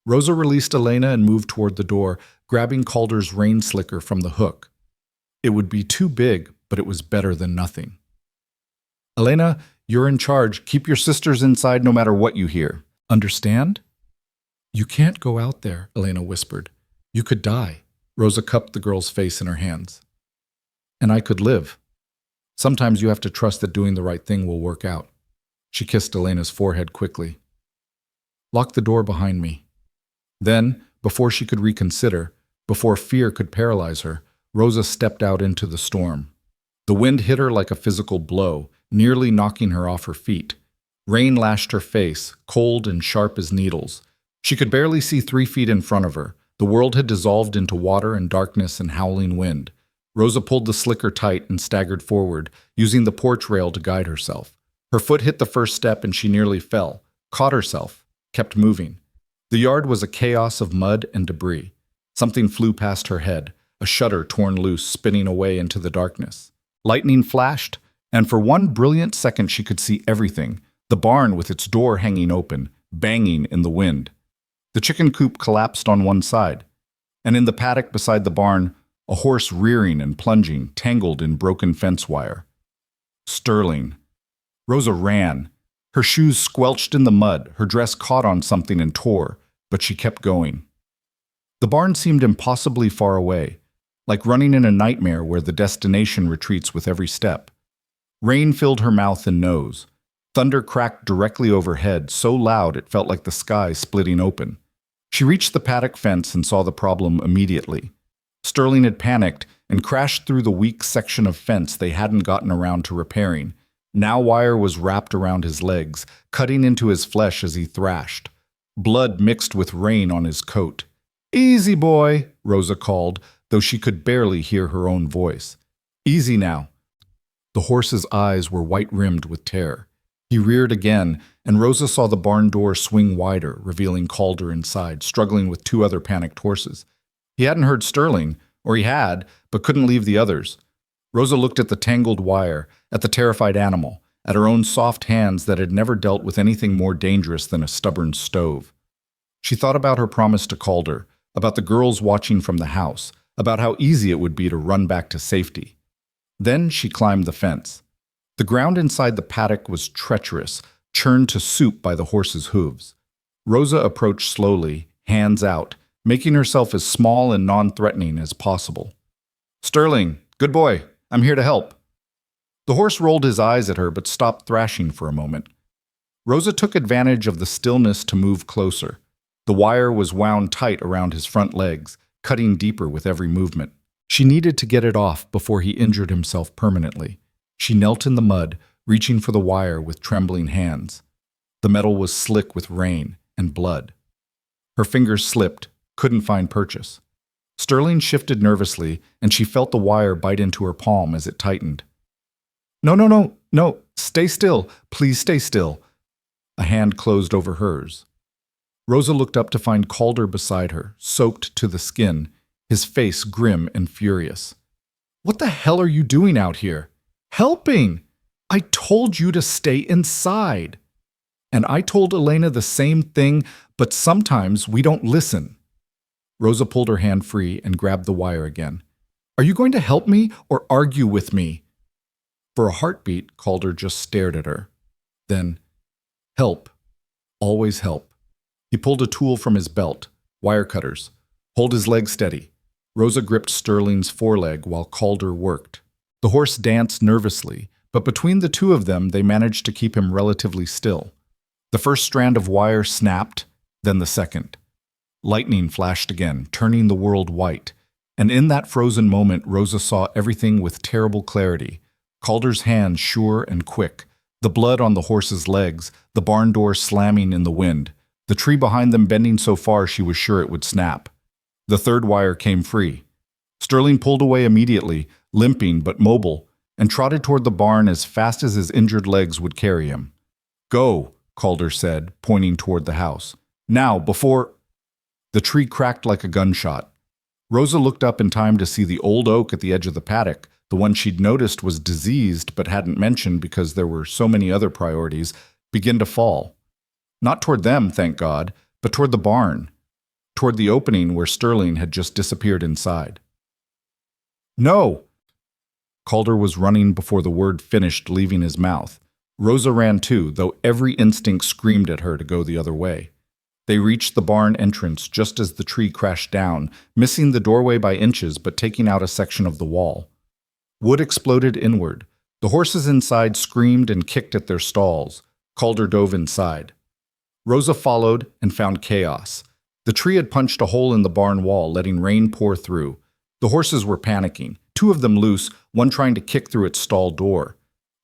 A: Rosa released Elena and moved toward the door, grabbing Calder's rain slicker from the hook. It would be too big, but it was better than nothing. "Elena, you're in charge. Keep your sisters inside no matter what you hear. Understand?" "You can't go out there," Elena whispered. "You could die." Rosa cupped the girl's face in her hands. "And I could live. Sometimes you have to trust that doing the right thing will work out." She kissed Elena's forehead quickly. "Lock the door behind me." Then, before she could reconsider, before fear could paralyze her, Rosa stepped out into the storm. The wind hit her like a physical blow, nearly knocking her off her feet. Rain lashed her face, cold and sharp as needles. She could barely see 3 feet in front of her. The world had dissolved into water and darkness and howling wind. Rosa pulled the slicker tight and staggered forward, using the porch rail to guide herself. Her foot hit the first step and she nearly fell, caught herself, kept moving. The yard was a chaos of mud and debris. Something flew past her head, a shutter torn loose, spinning away into the darkness. Lightning flashed, and for one brilliant second she could see everything, the barn with its door hanging open, banging in the wind. The chicken coop collapsed on one side, and in the paddock beside the barn, a horse rearing and plunging, tangled in broken fence wire. Sterling. Rosa ran. Her shoes squelched in the mud, her dress caught on something and tore, but she kept going. The barn seemed impossibly far away, like running in a nightmare where the destination retreats with every step. Rain filled her mouth and nose. Thunder cracked directly overhead, so loud it felt like the sky splitting open. She reached the paddock fence and saw the problem immediately. Sterling had panicked and crashed through the weak section of fence they hadn't gotten around to repairing. Now wire was wrapped around his legs, cutting into his flesh as he thrashed. Blood mixed with rain on his coat. "Easy, boy," Rosa called, though she could barely hear her own voice. "Easy now." The horse's eyes were white-rimmed with terror. He reared again, and Rosa saw the barn door swing wider, revealing Calder inside, struggling with two other panicked horses. He hadn't heard Sterling, or he had, but couldn't leave the others. Rosa looked at the tangled wire, at the terrified animal, at her own soft hands that had never dealt with anything more dangerous than a stubborn stove. She thought about her promise to Calder, about the girls watching from the house, about how easy it would be to run back to safety. Then she climbed the fence. The ground inside the paddock was treacherous, churned to soup by the horse's hooves. Rosa approached slowly, hands out, making herself as small and non-threatening as possible. "Sterling, good boy, I'm here to help." The horse rolled his eyes at her but stopped thrashing for a moment. Rosa took advantage of the stillness to move closer. The wire was wound tight around his front legs, cutting deeper with every movement. She needed to get it off before he injured himself permanently. She knelt in the mud, reaching for the wire with trembling hands. The metal was slick with rain and blood. Her fingers slipped, couldn't find purchase. Sterling shifted nervously, and she felt the wire bite into her palm as it tightened. No, stay still, please stay still." A hand closed over hers. Rosa looked up to find Calder beside her, soaked to the skin, his face grim and furious. "What the hell are you doing out here?" "Helping! I told you to stay inside." "And I told Elena the same thing, but sometimes we don't listen." Rosa pulled her hand free and grabbed the wire again. "Are you going to help me or argue with me?" For a heartbeat, Calder just stared at her. Then, "Help. Always help." He pulled a tool from his belt, wire cutters. "Hold his leg steady." Rosa gripped Sterling's foreleg while Calder worked. The horse danced nervously, but between the two of them they managed to keep him relatively still. The first strand of wire snapped, then the second. Lightning flashed again, turning the world white, and in that frozen moment Rosa saw everything with terrible clarity. Calder's hands sure and quick, the blood on the horse's legs, the barn door slamming in the wind, the tree behind them bending so far she was sure it would snap. The third wire came free. Sterling pulled away immediately, limping but mobile, and trotted toward the barn as fast as his injured legs would carry him. "Go," Calder said, pointing toward the house. "Now, before—" The tree cracked like a gunshot. Rosa looked up in time to see the old oak at the edge of the paddock, the one she'd noticed was diseased but hadn't mentioned because there were so many other priorities, begin to fall. Not toward them, thank God, but toward the barn, toward the opening where Sterling had just disappeared inside. "No!" Calder was running before the word finished leaving his mouth. Rosa ran too, though every instinct screamed at her to go the other way. They reached the barn entrance just as the tree crashed down, missing the doorway by inches but taking out a section of the wall. Wood exploded inward. The horses inside screamed and kicked at their stalls. Calder dove inside. Rosa followed and found chaos. The tree had punched a hole in the barn wall, letting rain pour through. The horses were panicking, two of them loose, one trying to kick through its stall door.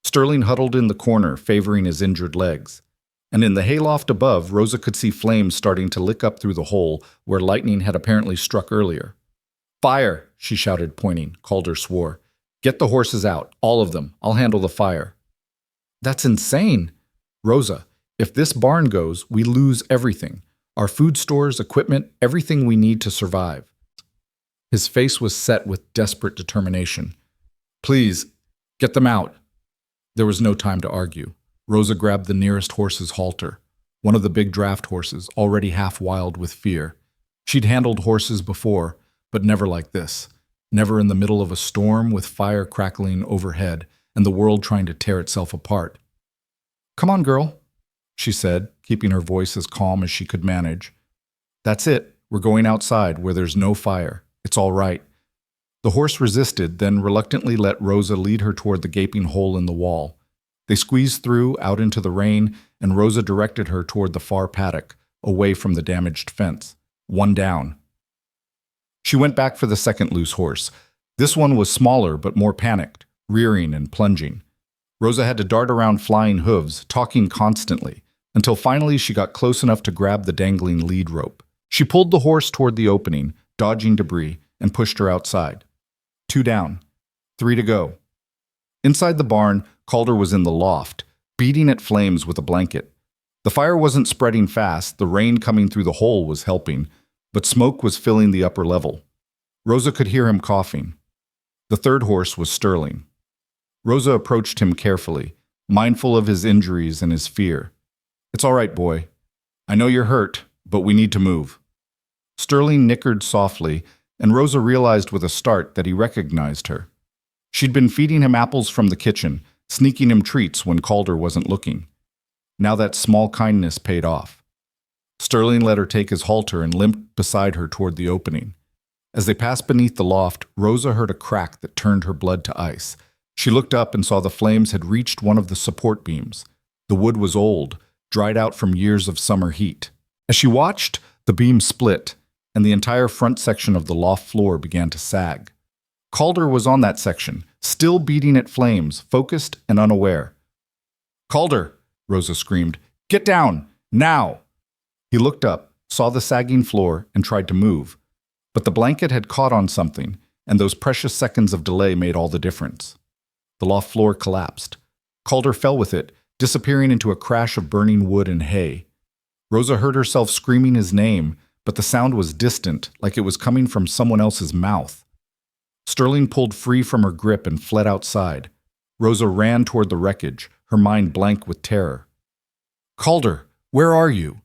A: Sterling huddled in the corner, favoring his injured legs. And in the hayloft above, Rosa could see flames starting to lick up through the hole where lightning had apparently struck earlier. "Fire!" she shouted, pointing. Calder swore. "Get the horses out, all of them. I'll handle the fire." "That's insane." "Rosa, if this barn goes, we lose everything. Our food stores, equipment, everything we need to survive." His face was set with desperate determination. "Please, get them out." There was no time to argue. Rosa grabbed the nearest horse's halter, one of the big draft horses, already half wild with fear. She'd handled horses before, but never like this. Never in the middle of a storm with fire crackling overhead and the world trying to tear itself apart. "Come on, girl," she said, keeping her voice as calm as she could manage. "That's it. We're going outside where there's no fire. It's all right." The horse resisted, then reluctantly let Rosa lead her toward the gaping hole in the wall. They squeezed through, out into the rain, and Rosa directed her toward the far paddock, away from the damaged fence. One down. She went back for the second loose horse. This one was smaller but more panicked, rearing and plunging. Rosa had to dart around flying hooves, talking constantly, until finally she got close enough to grab the dangling lead rope. She pulled the horse toward the opening, dodging debris, and pushed her outside. 2 down. 3 to go. Inside the barn, Calder was in the loft, beating at flames with a blanket. The fire wasn't spreading fast, the rain coming through the hole was helping, but smoke was filling the upper level. Rosa could hear him coughing. The third horse was Sterling. Rosa approached him carefully, mindful of his injuries and his fear. "It's all right, boy. I know you're hurt, but we need to move." Sterling nickered softly, and Rosa realized with a start that he recognized her. She'd been feeding him apples from the kitchen, sneaking him treats when Calder wasn't looking. Now that small kindness paid off. Sterling let her take his halter and limped beside her toward the opening. As they passed beneath the loft, Rosa heard a crack that turned her blood to ice. She looked up and saw the flames had reached one of the support beams. The wood was old, dried out from years of summer heat. As she watched, the beam split, and the entire front section of the loft floor began to sag. Calder was on that section, still beating at flames, focused and unaware. "Calder!" Rosa screamed. "Get down! Now!" He looked up, saw the sagging floor, and tried to move. But the blanket had caught on something, and those precious seconds of delay made all the difference. The loft floor collapsed. Calder fell with it, disappearing into a crash of burning wood and hay. Rosa heard herself screaming his name, but the sound was distant, like it was coming from someone else's mouth. Sterling pulled free from her grip and fled outside. Rosa ran toward the wreckage, her mind blank with terror. "Calder, where are you?"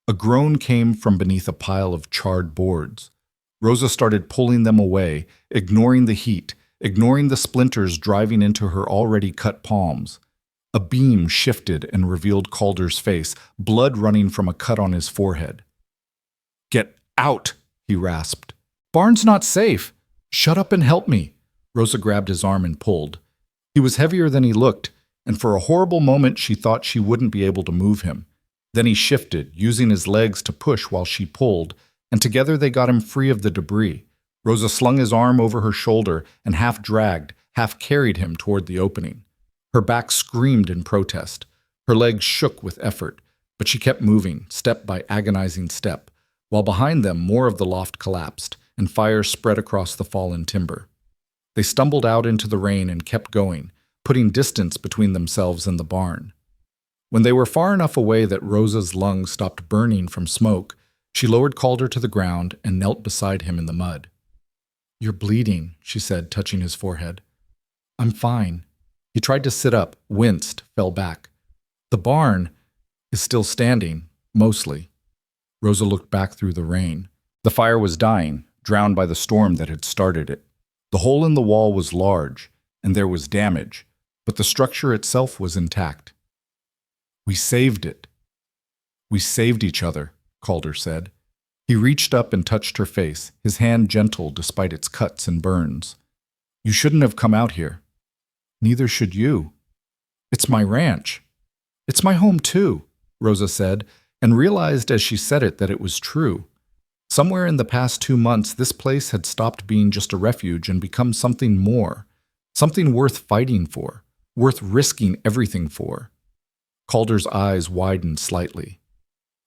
A: A groan came from beneath a pile of charred boards. Rosa started pulling them away, ignoring the heat, ignoring the splinters driving into her already cut palms. A beam shifted and revealed Calder's face, blood running from a cut on his forehead. "Get out!" he rasped. "Barn's not safe. Shut up and help me." Rosa grabbed his arm and pulled. He was heavier than he looked, and for a horrible moment she thought she wouldn't be able to move him. Then he shifted, using his legs to push while she pulled, and together they got him free of the debris. Rosa slung his arm over her shoulder and half dragged, half carried him toward the opening. Her back screamed in protest. Her legs shook with effort, but she kept moving, step by agonizing step, while behind them more of the loft collapsed, and fire spread across the fallen timber. They stumbled out into the rain and kept going, putting distance between themselves and the barn. When they were far enough away that Rosa's lungs stopped burning from smoke, she lowered Calder to the ground and knelt beside him in the mud. "You're bleeding," she said, touching his forehead. "I'm fine." He tried to sit up, winced, fell back. "The barn is still standing, mostly." Rosa looked back through the rain. The fire was dying, drowned by the storm that had started it. The hole in the wall was large, and there was damage, but the structure itself was intact. "We saved it." "We saved each other," Calder said. He reached up and touched her face, his hand gentle despite its cuts and burns. "You shouldn't have come out here." "Neither should you." "It's my ranch." "It's my home too," Rosa said, and realized as she said it that it was true. Somewhere in the past 2 months, this place had stopped being just a refuge and become something more, something worth fighting for, worth risking everything for. Calder's eyes widened slightly.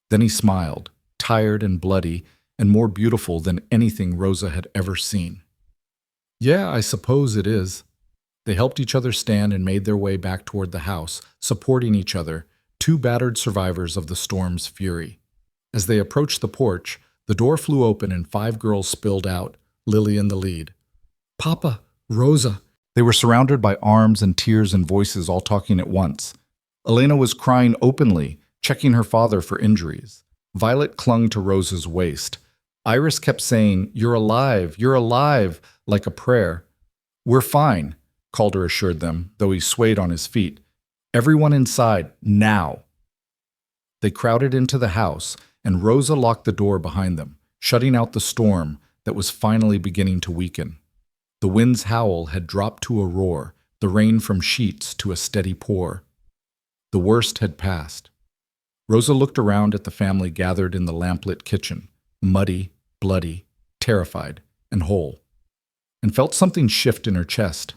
A: Then he smiled, tired and bloody, and more beautiful than anything Rosa had ever seen. "Yeah, I suppose it is." They helped each other stand and made their way back toward the house, supporting each other, 2 battered survivors of the storm's fury. As they approached the porch, the door flew open and 5 girls spilled out, Lily in the lead. "Papa, Rosa." They were surrounded by arms and tears and voices all talking at once. Elena was crying openly, checking her father for injuries. Violet clung to Rosa's waist. Iris kept saying, you're alive," like a prayer. "We're fine," Calder assured them, though he swayed on his feet. "Everyone inside, now." They crowded into the house, and Rosa locked the door behind them, shutting out the storm that was finally beginning to weaken. The wind's howl had dropped to a roar, the rain from sheets to a steady pour. The worst had passed. Rosa looked around at the family gathered in the lamplit kitchen, muddy, bloody, terrified, and whole. and felt something shift in her chest.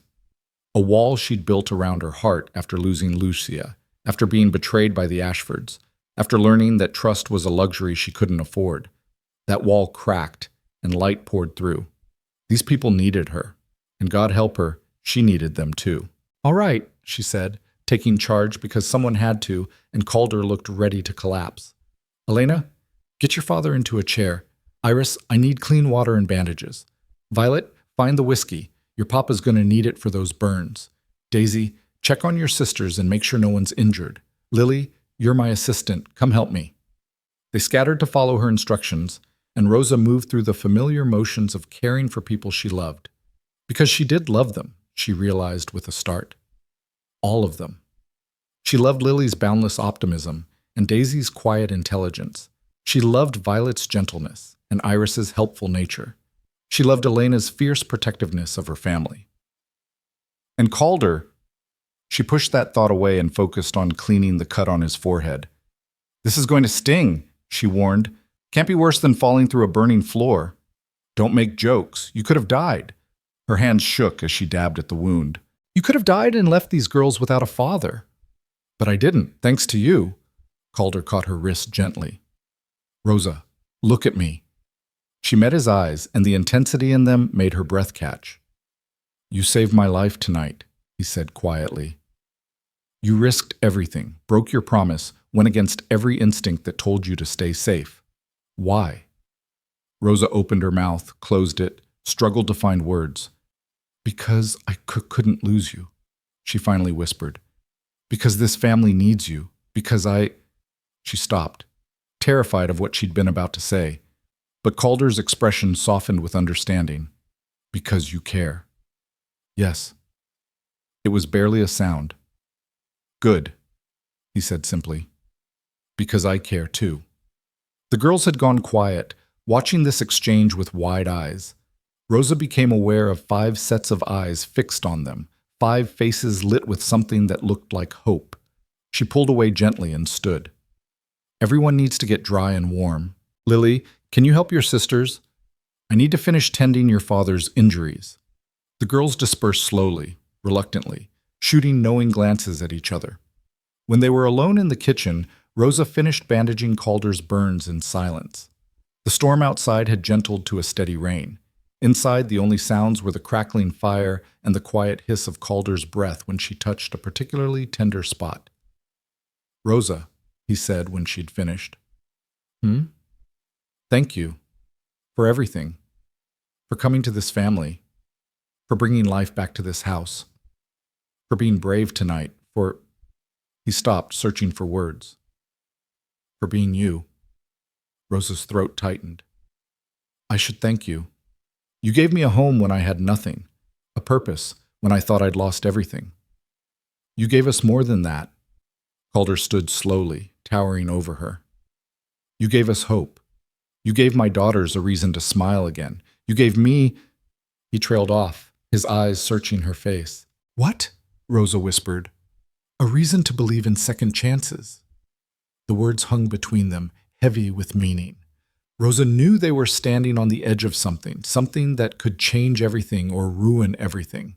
A: A wall she'd built around her heart after losing Lucia, after being betrayed by the Ashfords, after learning that trust was a luxury she couldn't afford. That wall cracked, and light poured through. These people needed her, and God help her, she needed them too. "All right," she said, taking charge because someone had to, and Calder looked ready to collapse. "Elena, get your father into a chair. Iris, I need clean water and bandages. Violet, find the whiskey. Your papa's going to need it for those burns. Daisy, check on your sisters and make sure no one's injured. Lily, you're my assistant. Come help me." They scattered to follow her instructions, and Rosa moved through the familiar motions of caring for people she loved. Because she did love them, she realized with a start. All of them. She loved Lily's boundless optimism and Daisy's quiet intelligence. She loved Violet's gentleness and Iris's helpful nature. She loved Elena's fierce protectiveness of her family. And Calder, she pushed that thought away and focused on cleaning the cut on his forehead. "This is going to sting," she warned. "Can't be worse than falling through a burning floor. Don't make jokes. You could have died." Her hands shook as she dabbed at the wound. "You could have died and left these girls without a father." "But I didn't, thanks to you." Calder caught her wrist gently. "Rosa, look at me." She met his eyes, and the intensity in them made her breath catch. "You saved my life tonight," he said quietly. "You risked everything, broke your promise, went against every instinct that told you to stay safe. Why?" Rosa opened her mouth, closed it, struggled to find words. "Because I couldn't lose you," she finally whispered. "Because this family needs you. Because I—" She stopped, terrified of what she'd been about to say. But Calder's expression softened with understanding. "Because you care." "Yes." It was barely a sound. "Good," he said simply. "Because I care too." The girls had gone quiet, watching this exchange with wide eyes. Rosa became aware of 5 sets of eyes fixed on them, 5 faces lit with something that looked like hope. She pulled away gently and stood. "Everyone needs to get dry and warm. Lily, can you help your sisters? I need to finish tending your father's injuries." The girls dispersed slowly, reluctantly, shooting knowing glances at each other. When they were alone in the kitchen, Rosa finished bandaging Calder's burns in silence. The storm outside had gentled to a steady rain. Inside, the only sounds were the crackling fire and the quiet hiss of Calder's breath when she touched a particularly tender spot. "Rosa," he said when she'd finished. "Thank you. For everything. For coming to this family. For bringing life back to this house. For being brave tonight. For—" He stopped, searching for words. "For being you." Rosa's throat tightened. "I should thank you. You gave me a home when I had nothing, a purpose when I thought I'd lost everything. You gave us more than that." Calder stood slowly, towering over her. "You gave us hope. You gave my daughters a reason to smile again. You gave me—" He trailed off, his eyes searching her face. "What?" Rosa whispered. "A reason to believe in second chances." The words hung between them, heavy with meaning. Rosa knew they were standing on the edge of something that could change everything or ruin everything.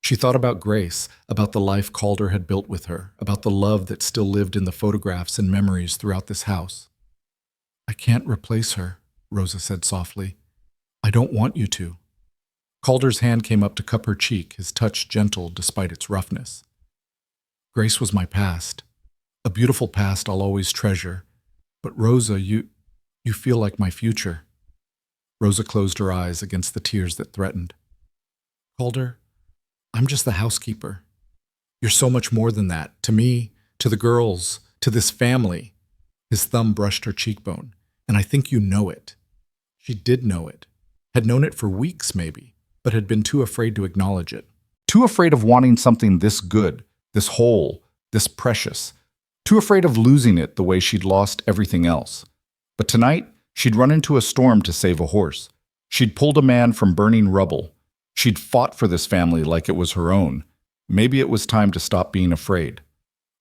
A: She thought about Grace, about the life Calder had built with her, about the love that still lived in the photographs and memories throughout this house. "I can't replace her," Rosa said softly. "I don't want you to." Calder's hand came up to cup her cheek, his touch gentle despite its roughness. "Grace was my past, a beautiful past I'll always treasure. But Rosa, you feel like my future." Rosa closed her eyes against the tears that threatened. "Calder, I'm just the housekeeper. You're so much more than that, to me, to the girls, to this family." His thumb brushed her cheekbone. "And I think you know it." She did know it, had known it for weeks maybe, but had been too afraid to acknowledge it. Too afraid of wanting something this good, this whole, this precious. Too afraid of losing it the way she'd lost everything else. But tonight, she'd run into a storm to save a horse. She'd pulled a man from burning rubble. She'd fought for this family like it was her own. Maybe it was time to stop being afraid.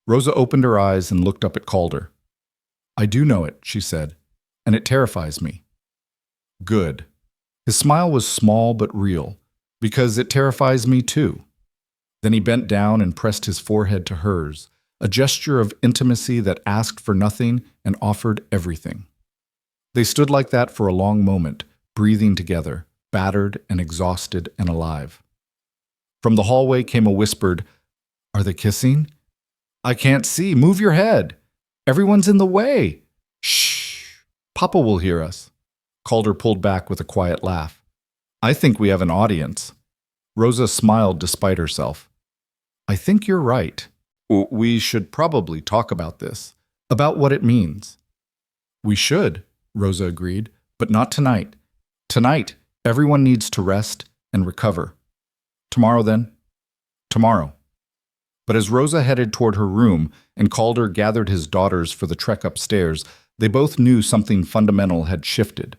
A: Rosa opened her eyes and looked up at Calder. "I do know it," she said, "and it terrifies me." "Good." His smile was small but real, Because it terrifies me too. Then he bent down and pressed his forehead to hers, a gesture of intimacy that asked for nothing and offered everything. They stood like that for a long moment, breathing together, battered and exhausted and alive. From the hallway came a whispered, "Are they kissing?" "I can't see. Move your head. Everyone's in the way." "Shh. Papa will hear us." Calder pulled back with a quiet laugh. "I think we have an audience." Rosa smiled despite herself. "I think you're right. We should probably talk about this, about what it means." "We should," Rosa agreed, "but not tonight. Tonight, everyone needs to rest and recover. Tomorrow then?" "Tomorrow." But as Rosa headed toward her room and Calder gathered his daughters for the trek upstairs, they both knew something fundamental had shifted.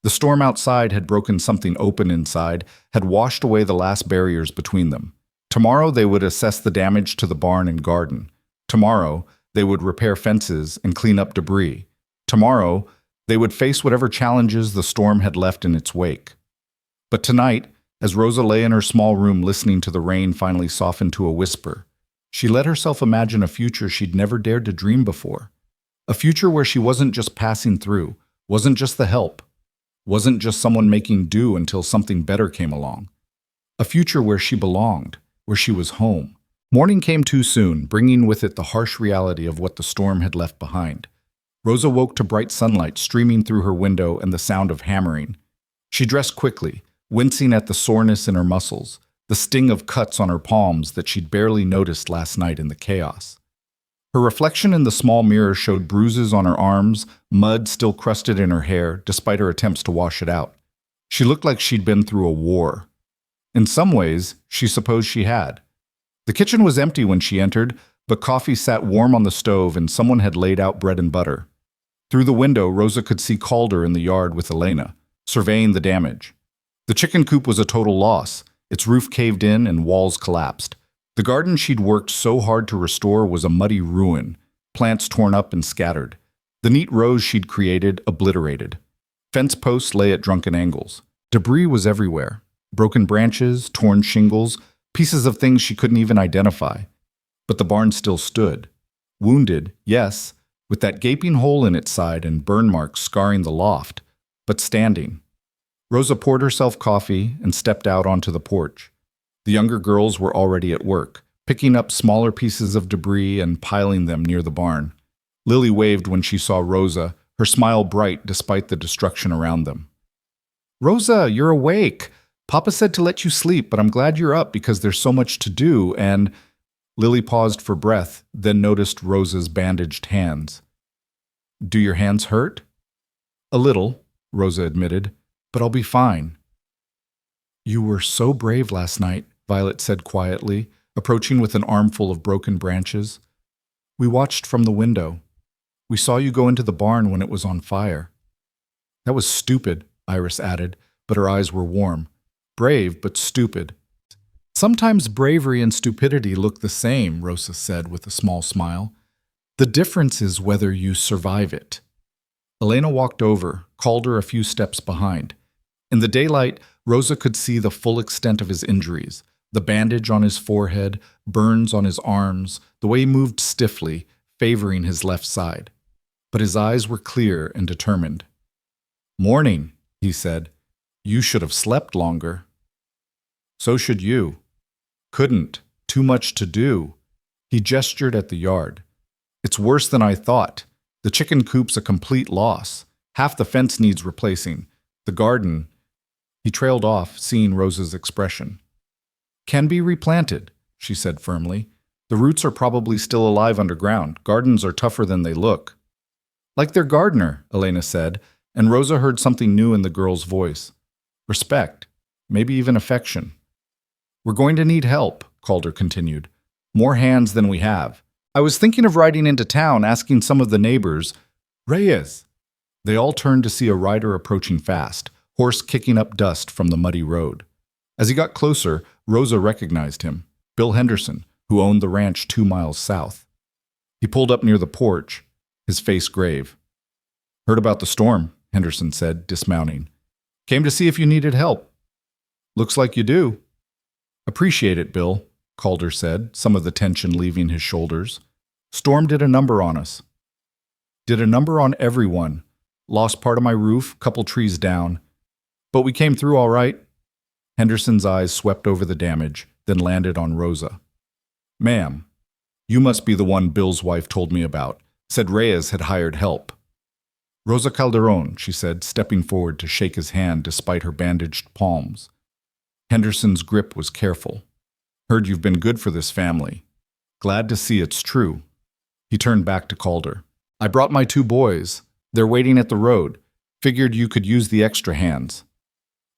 A: The storm outside had broken something open inside, had washed away the last barriers between them. Tomorrow they would assess the damage to the barn and garden. Tomorrow they would repair fences and clean up debris. Tomorrow they would face whatever challenges the storm had left in its wake. But tonight, as Rosa lay in her small room listening to the rain finally soften to a whisper, she let herself imagine a future she'd never dared to dream before. A future where she wasn't just passing through, wasn't just the help, wasn't just someone making do until something better came along. A future where she belonged, where she was home. Morning came too soon, bringing with it the harsh reality of what the storm had left behind. Rosa woke to bright sunlight streaming through her window and the sound of hammering. She dressed quickly, wincing at the soreness in her muscles, the sting of cuts on her palms that she'd barely noticed last night in the chaos. Her reflection in the small mirror showed bruises on her arms, mud still crusted in her hair, despite her attempts to wash it out. She looked like she'd been through a war. In some ways, she supposed she had. The kitchen was empty when she entered, but coffee sat warm on the stove and someone had laid out bread and butter. Through the window, Rosa could see Calder in the yard with Elena, surveying the damage. The chicken coop was a total loss. Its roof caved in and walls collapsed. The garden she'd worked so hard to restore was a muddy ruin, plants torn up and scattered. The neat rows she'd created obliterated. Fence posts lay at drunken angles. Debris was everywhere. Broken branches, torn shingles, pieces of things she couldn't even identify. But the barn still stood. Wounded, yes, with that gaping hole in its side and burn marks scarring the loft, but standing. Rosa poured herself coffee and stepped out onto the porch. The younger girls were already at work, picking up smaller pieces of debris and piling them near the barn. Lily waved when she saw Rosa, her smile bright despite the destruction around them. "Rosa, you're awake. Papa said to let you sleep, but I'm glad you're up because there's so much to do," and Lily paused for breath, then noticed Rosa's bandaged hands. "Do your hands hurt?" "A little," Rosa admitted, "but I'll be fine." "You were so brave last night," Violet said quietly, approaching with an armful of broken branches. "We watched from the window. We saw you go into the barn when it was on fire." "That was stupid," Iris added, but her eyes were warm. "Brave, but stupid." "Sometimes bravery and stupidity look the same," Rosa said with a small smile. "The difference is whether you survive it." Elena walked over, Calder a few steps behind. In the daylight, Rosa could see the full extent of his injuries, the bandage on his forehead, burns on his arms, the way he moved stiffly, favoring his left side. But his eyes were clear and determined. "Morning," he said. "You should have slept longer." "So should you." "Couldn't. Too much to do." He gestured at the yard. "It's worse than I thought. The chicken coop's a complete loss. Half the fence needs replacing. The garden—" He trailed off, seeing Rosa's expression. "Can be replanted," she said firmly. "The roots are probably still alive underground. Gardens are tougher than they look." "Like their gardener," Elena said, and Rosa heard something new in the girl's voice. Respect, maybe even affection. "We're going to need help," Calder continued. "More hands than we have. I was thinking of riding into town, asking some of the neighbors." "Reyes!" They all turned to see a rider approaching fast, horse kicking up dust from the muddy road. As he got closer, Rosa recognized him, Bill Henderson, who owned the ranch 2 miles south. He pulled up near the porch, his face grave. "Heard about the storm," Henderson said, dismounting. "Came to see if you needed help." Looks like you do. Appreciate it, Bill, Calder said, some of the tension leaving his shoulders. Storm did a number on us. Did a number on everyone. Lost part of my roof, couple trees down. But we came through all right. Henderson's eyes swept over the damage, then landed on Rosa. Ma'am, you must be the one Bill's wife told me about. Said Reyes had hired help. Rosa Calderon, she said, stepping forward to shake his hand despite her bandaged palms. Henderson's grip was careful. Heard you've been good for this family. Glad to see it's true. He turned back to Calder. I brought my 2 boys. They're waiting at the road. Figured you could use the extra hands.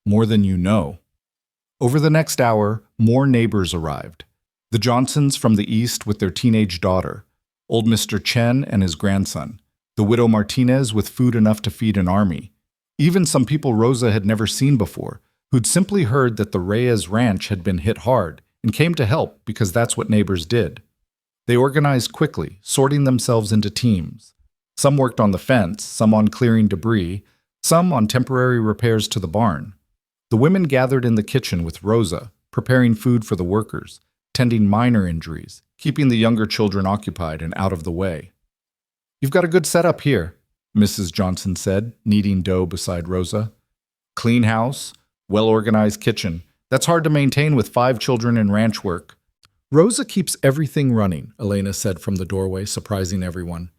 A: More than you know. Over the next hour, more neighbors arrived. The Johnsons from the east with their teenage daughter, old Mr. Chen and his grandson, the widow Martinez with food enough to feed an army, even some people Rosa had never seen before, who'd simply heard that the Reyes ranch had been hit hard and came to help because that's what neighbors did. They organized quickly, sorting themselves into teams. Some worked on the fence, some on clearing debris, some on temporary repairs to the barn. The women gathered in the kitchen with Rosa, preparing food for the workers, tending minor injuries, keeping the younger children occupied and out of the way. You've got a good setup here, Mrs. Johnson said, kneading dough beside Rosa. Clean house, well-organized kitchen. That's hard to maintain with 5 children in ranch work. Rosa keeps everything running, Elena said from the doorway, surprising everyone.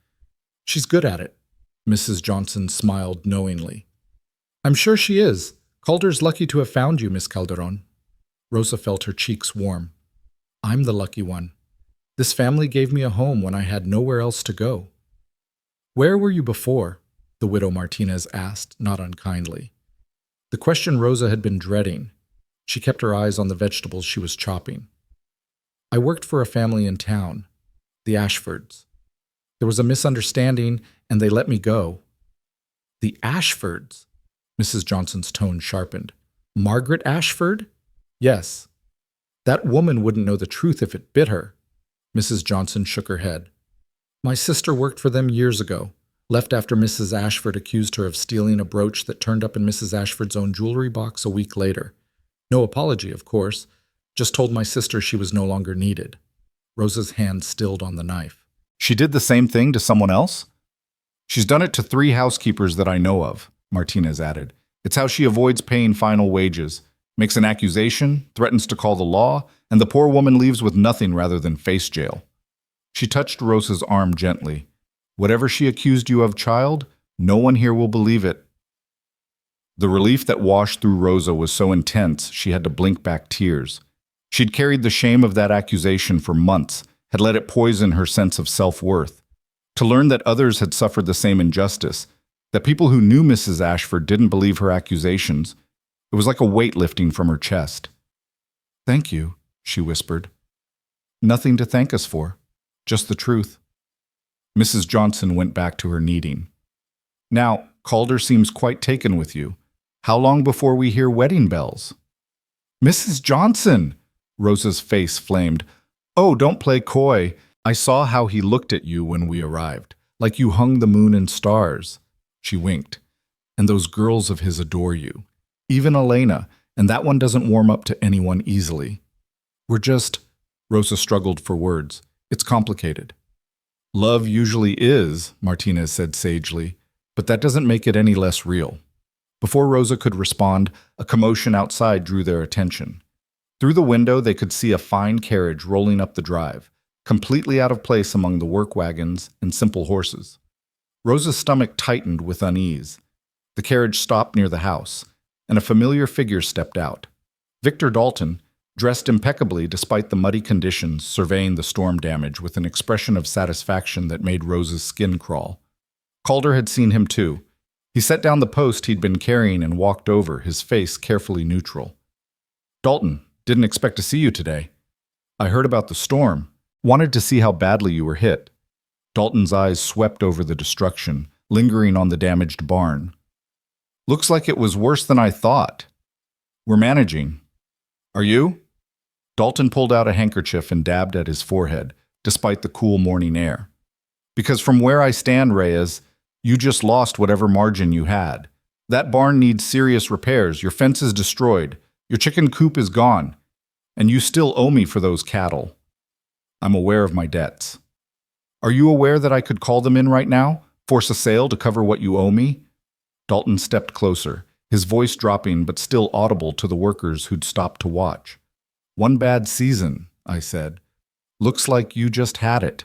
A: She's good at it. Mrs. Johnson smiled knowingly. I'm sure she is. Calder's lucky to have found you, Miss Calderon. Rosa felt her cheeks warm. I'm the lucky one. This family gave me a home when I had nowhere else to go. Where were you before? The widow Martinez asked, not unkindly. The question Rosa had been dreading. She kept her eyes on the vegetables she was chopping. I worked for a family in town, the Ashfords. There was a misunderstanding, and they let me go. The Ashfords? Mrs. Johnson's tone sharpened. Margaret Ashford? Yes. That woman wouldn't know the truth if it bit her. Mrs. Johnson shook her head. My sister worked for them years ago, left after Mrs. Ashford accused her of stealing a brooch that turned up in Mrs. Ashford's own jewelry box a week later. No apology, of course, just told my sister she was no longer needed. Rosa's hand stilled on the knife. She did the same thing to someone else? She's done it to 3 housekeepers that I know of, Martinez added. It's how she avoids paying final wages, makes an accusation, threatens to call the law, and the poor woman leaves with nothing rather than face jail. She touched Rosa's arm gently. Whatever she accused you of, child, no one here will believe it. The relief that washed through Rosa was so intense she had to blink back tears. She'd carried the shame of that accusation for months, had let it poison her sense of self-worth. To learn that others had suffered the same injustice, that people who knew Mrs. Ashford didn't believe her accusations, it was like a weight lifting from her chest. Thank you, she whispered. Nothing to thank us for, just the truth. Mrs. Johnson went back to her kneading. Now, Calder seems quite taken with you. How long before we hear wedding bells? Mrs. Johnson! Rosa's face flamed. Oh, don't play coy. I saw how he looked at you when we arrived, like you hung the moon and stars. She winked. And those girls of his adore you. Even Elena, and that one doesn't warm up to anyone easily. We're just... Rosa struggled for words. It's complicated. Love usually is, Martinez said sagely, but that doesn't make it any less real. Before Rosa could respond, a commotion outside drew their attention. Through the window, they could see a fine carriage rolling up the drive, completely out of place among the work wagons and simple horses. Rosa's stomach tightened with unease. The carriage stopped near the house, and a familiar figure stepped out. Victor Dalton, dressed impeccably despite the muddy conditions, surveying the storm damage with an expression of satisfaction that made Rosa's skin crawl. Calder had seen him too. He set down the post he'd been carrying and walked over, his face carefully neutral. Dalton, didn't expect to see you today. I heard about the storm. Wanted to see how badly you were hit. Dalton's eyes swept over the destruction, lingering on the damaged barn. Looks like it was worse than I thought. We're managing. Are you? Dalton pulled out a handkerchief and dabbed at his forehead, despite the cool morning air. Because from where I stand, Reyes, you just lost whatever margin you had. That barn needs serious repairs. Your fence is destroyed. Your chicken coop is gone, and you still owe me for those cattle. I'm aware of my debts. Are you aware that I could call them in right now, force a sale to cover what you owe me? Dalton stepped closer, his voice dropping but still audible to the workers who'd stopped to watch. One bad season, I said. Looks like you just had it.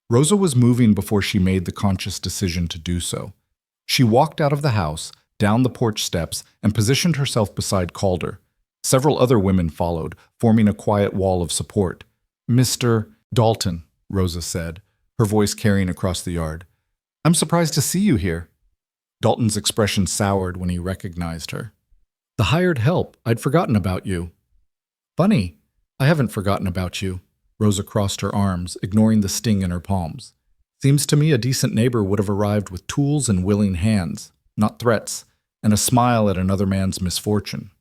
A: Rosa was moving before she made the conscious decision to do so. She walked out of the house, down the porch steps, and positioned herself beside Calder. Several other women followed, forming a quiet wall of support. Mr. Dalton, Rosa said, her voice carrying across the yard. I'm surprised to see you here. Dalton's expression soured when he recognized her. The hired help. I'd forgotten about you. Funny. I haven't forgotten about you. Rosa crossed her arms, ignoring the sting in her palms. Seems to me a decent neighbor would have arrived with tools and willing hands, not threats, and a smile at another man's misfortune.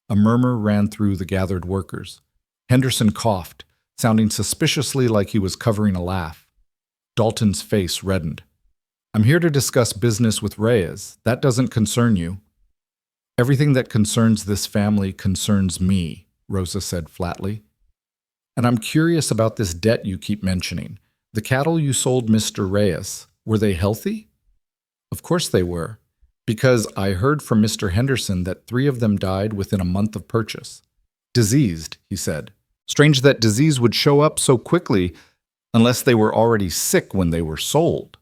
A: A murmur ran through the gathered workers. Henderson coughed, sounding suspiciously like he was covering a laugh. Dalton's face reddened. I'm here to discuss business with Reyes. That doesn't concern you. Everything that concerns this family concerns me, Rosa said flatly. And I'm curious about this debt you keep mentioning. The cattle you sold Mr. Reyes, were they healthy? Of course they were, because I heard from Mr. Henderson that 3 of them died within a month of purchase. Diseased, he said. Strange that disease would show up so quickly unless they were already sick when they were sold.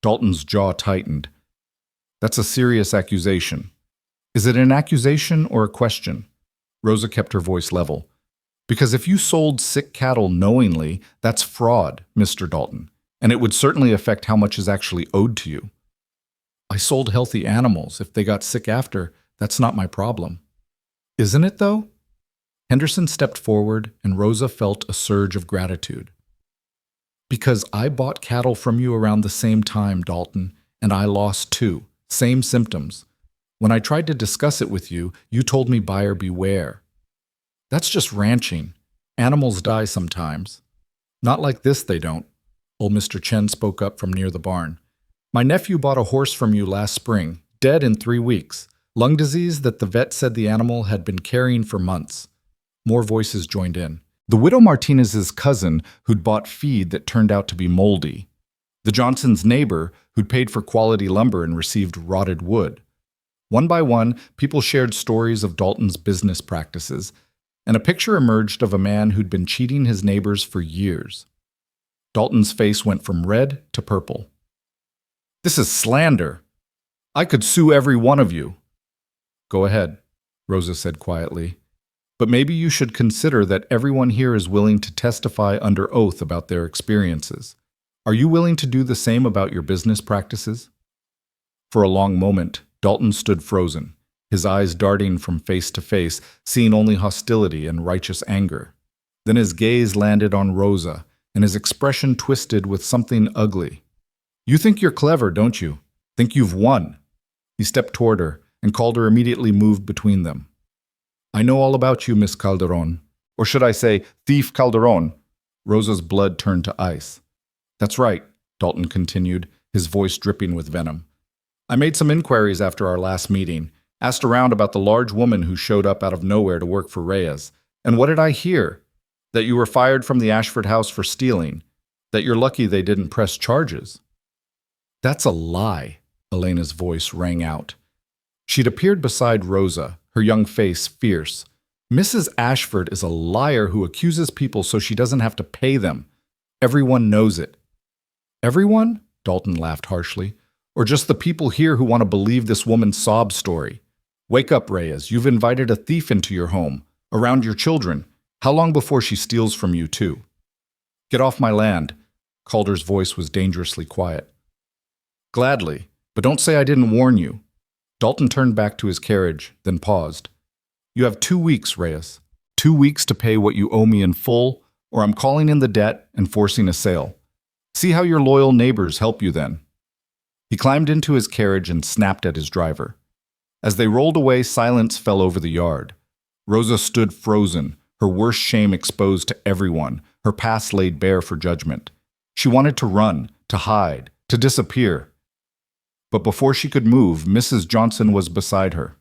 A: Dalton's jaw tightened. That's a serious accusation. Is it an accusation or a question? Rosa kept her voice level. Because if you sold sick cattle knowingly, that's fraud, Mr. Dalton, and it would certainly affect how much is actually owed to you. I sold healthy animals. If they got sick after, that's not my problem. Isn't it, though? Henderson stepped forward, and Rosa felt a surge of gratitude. Because I bought cattle from you around the same time, Dalton, and I lost 2. Same symptoms. When I tried to discuss it with you, you told me buyer beware. That's just ranching. Animals die sometimes. Not like this, they don't. Old Mr. Chen spoke up from near the barn. My nephew bought a horse from you last spring, dead in 3 weeks. Lung disease that the vet said the animal had been carrying for months. More voices joined in. The widow Martinez's cousin who'd bought feed that turned out to be moldy. The Johnsons' neighbor who'd paid for quality lumber and received rotted wood. One by one, people shared stories of Dalton's business practices, and a picture emerged of a man who'd been cheating his neighbors for years. Dalton's face went from red to purple. This is slander. I could sue every one of you. Go ahead, Rosa said quietly. But maybe you should consider that everyone here is willing to testify under oath about their experiences. Are you willing to do the same about your business practices? For a long moment, Dalton stood frozen, his eyes darting from face to face, seeing only hostility and righteous anger. Then his gaze landed on Rosa, and his expression twisted with something ugly. You think you're clever, don't you? Think you've won? He stepped toward her, and Calder immediately moved between them. I know all about you, Miss Calderon. Or should I say, Thief Calderon. Rosa's blood turned to ice. That's right, Dalton continued, his voice dripping with venom. I made some inquiries after our last meeting, asked around about the large woman who showed up out of nowhere to work for Reyes. And what did I hear? That you were fired from the Ashford house for stealing. That you're lucky they didn't press charges. That's a lie, Elena's voice rang out. She'd appeared beside Rosa, her young face fierce. Mrs. Ashford is a liar who accuses people so she doesn't have to pay them. Everyone knows it. Everyone? Dalton laughed harshly. Or just the people here who want to believe this woman's sob story. Wake up, Reyes. You've invited a thief into your home, around your children. How long before she steals from you, too? Get off my land. Calder's voice was dangerously quiet. Gladly, but don't say I didn't warn you. Dalton turned back to his carriage, then paused. You have 2 weeks, Reyes. 2 weeks to pay what you owe me in full, or I'm calling in the debt and forcing a sale. See how your loyal neighbors help you then. He climbed into his carriage and snapped at his driver. As they rolled away, silence fell over the yard. Rosa stood frozen, her worst shame exposed to everyone, her past laid bare for judgment. She wanted to run, to hide, to disappear. But before she could move, Mrs. Johnson was beside her.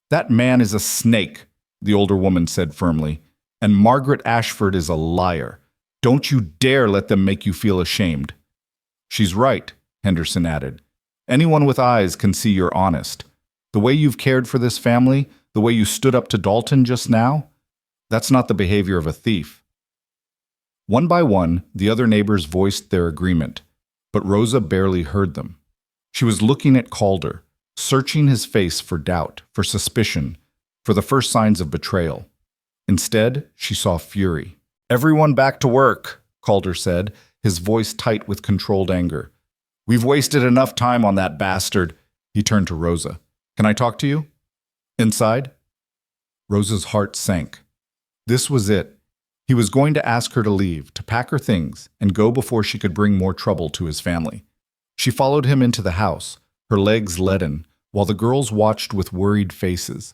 A: That man is a snake, the older woman said firmly, and Margaret Ashford is a liar. Don't you dare let them make you feel ashamed. She's right, Henderson added. Anyone with eyes can see you're honest. The way you've cared for this family, the way you stood up to Dalton just now, that's not the behavior of a thief. One by one, the other neighbors voiced their agreement, but Rosa barely heard them. She was looking at Calder, searching his face for doubt, for suspicion, for the first signs of betrayal. Instead, she saw fury. "Everyone back to work," Calder said, his voice tight with controlled anger. "We've wasted enough time on that bastard." He turned to Rosa. "Can I talk to you?" "Inside?" Rosa's heart sank. This was it. He was going to ask her to leave, to pack her things, and go before she could bring more trouble to his family. She followed him into the house, her legs leaden, while the girls watched with worried faces.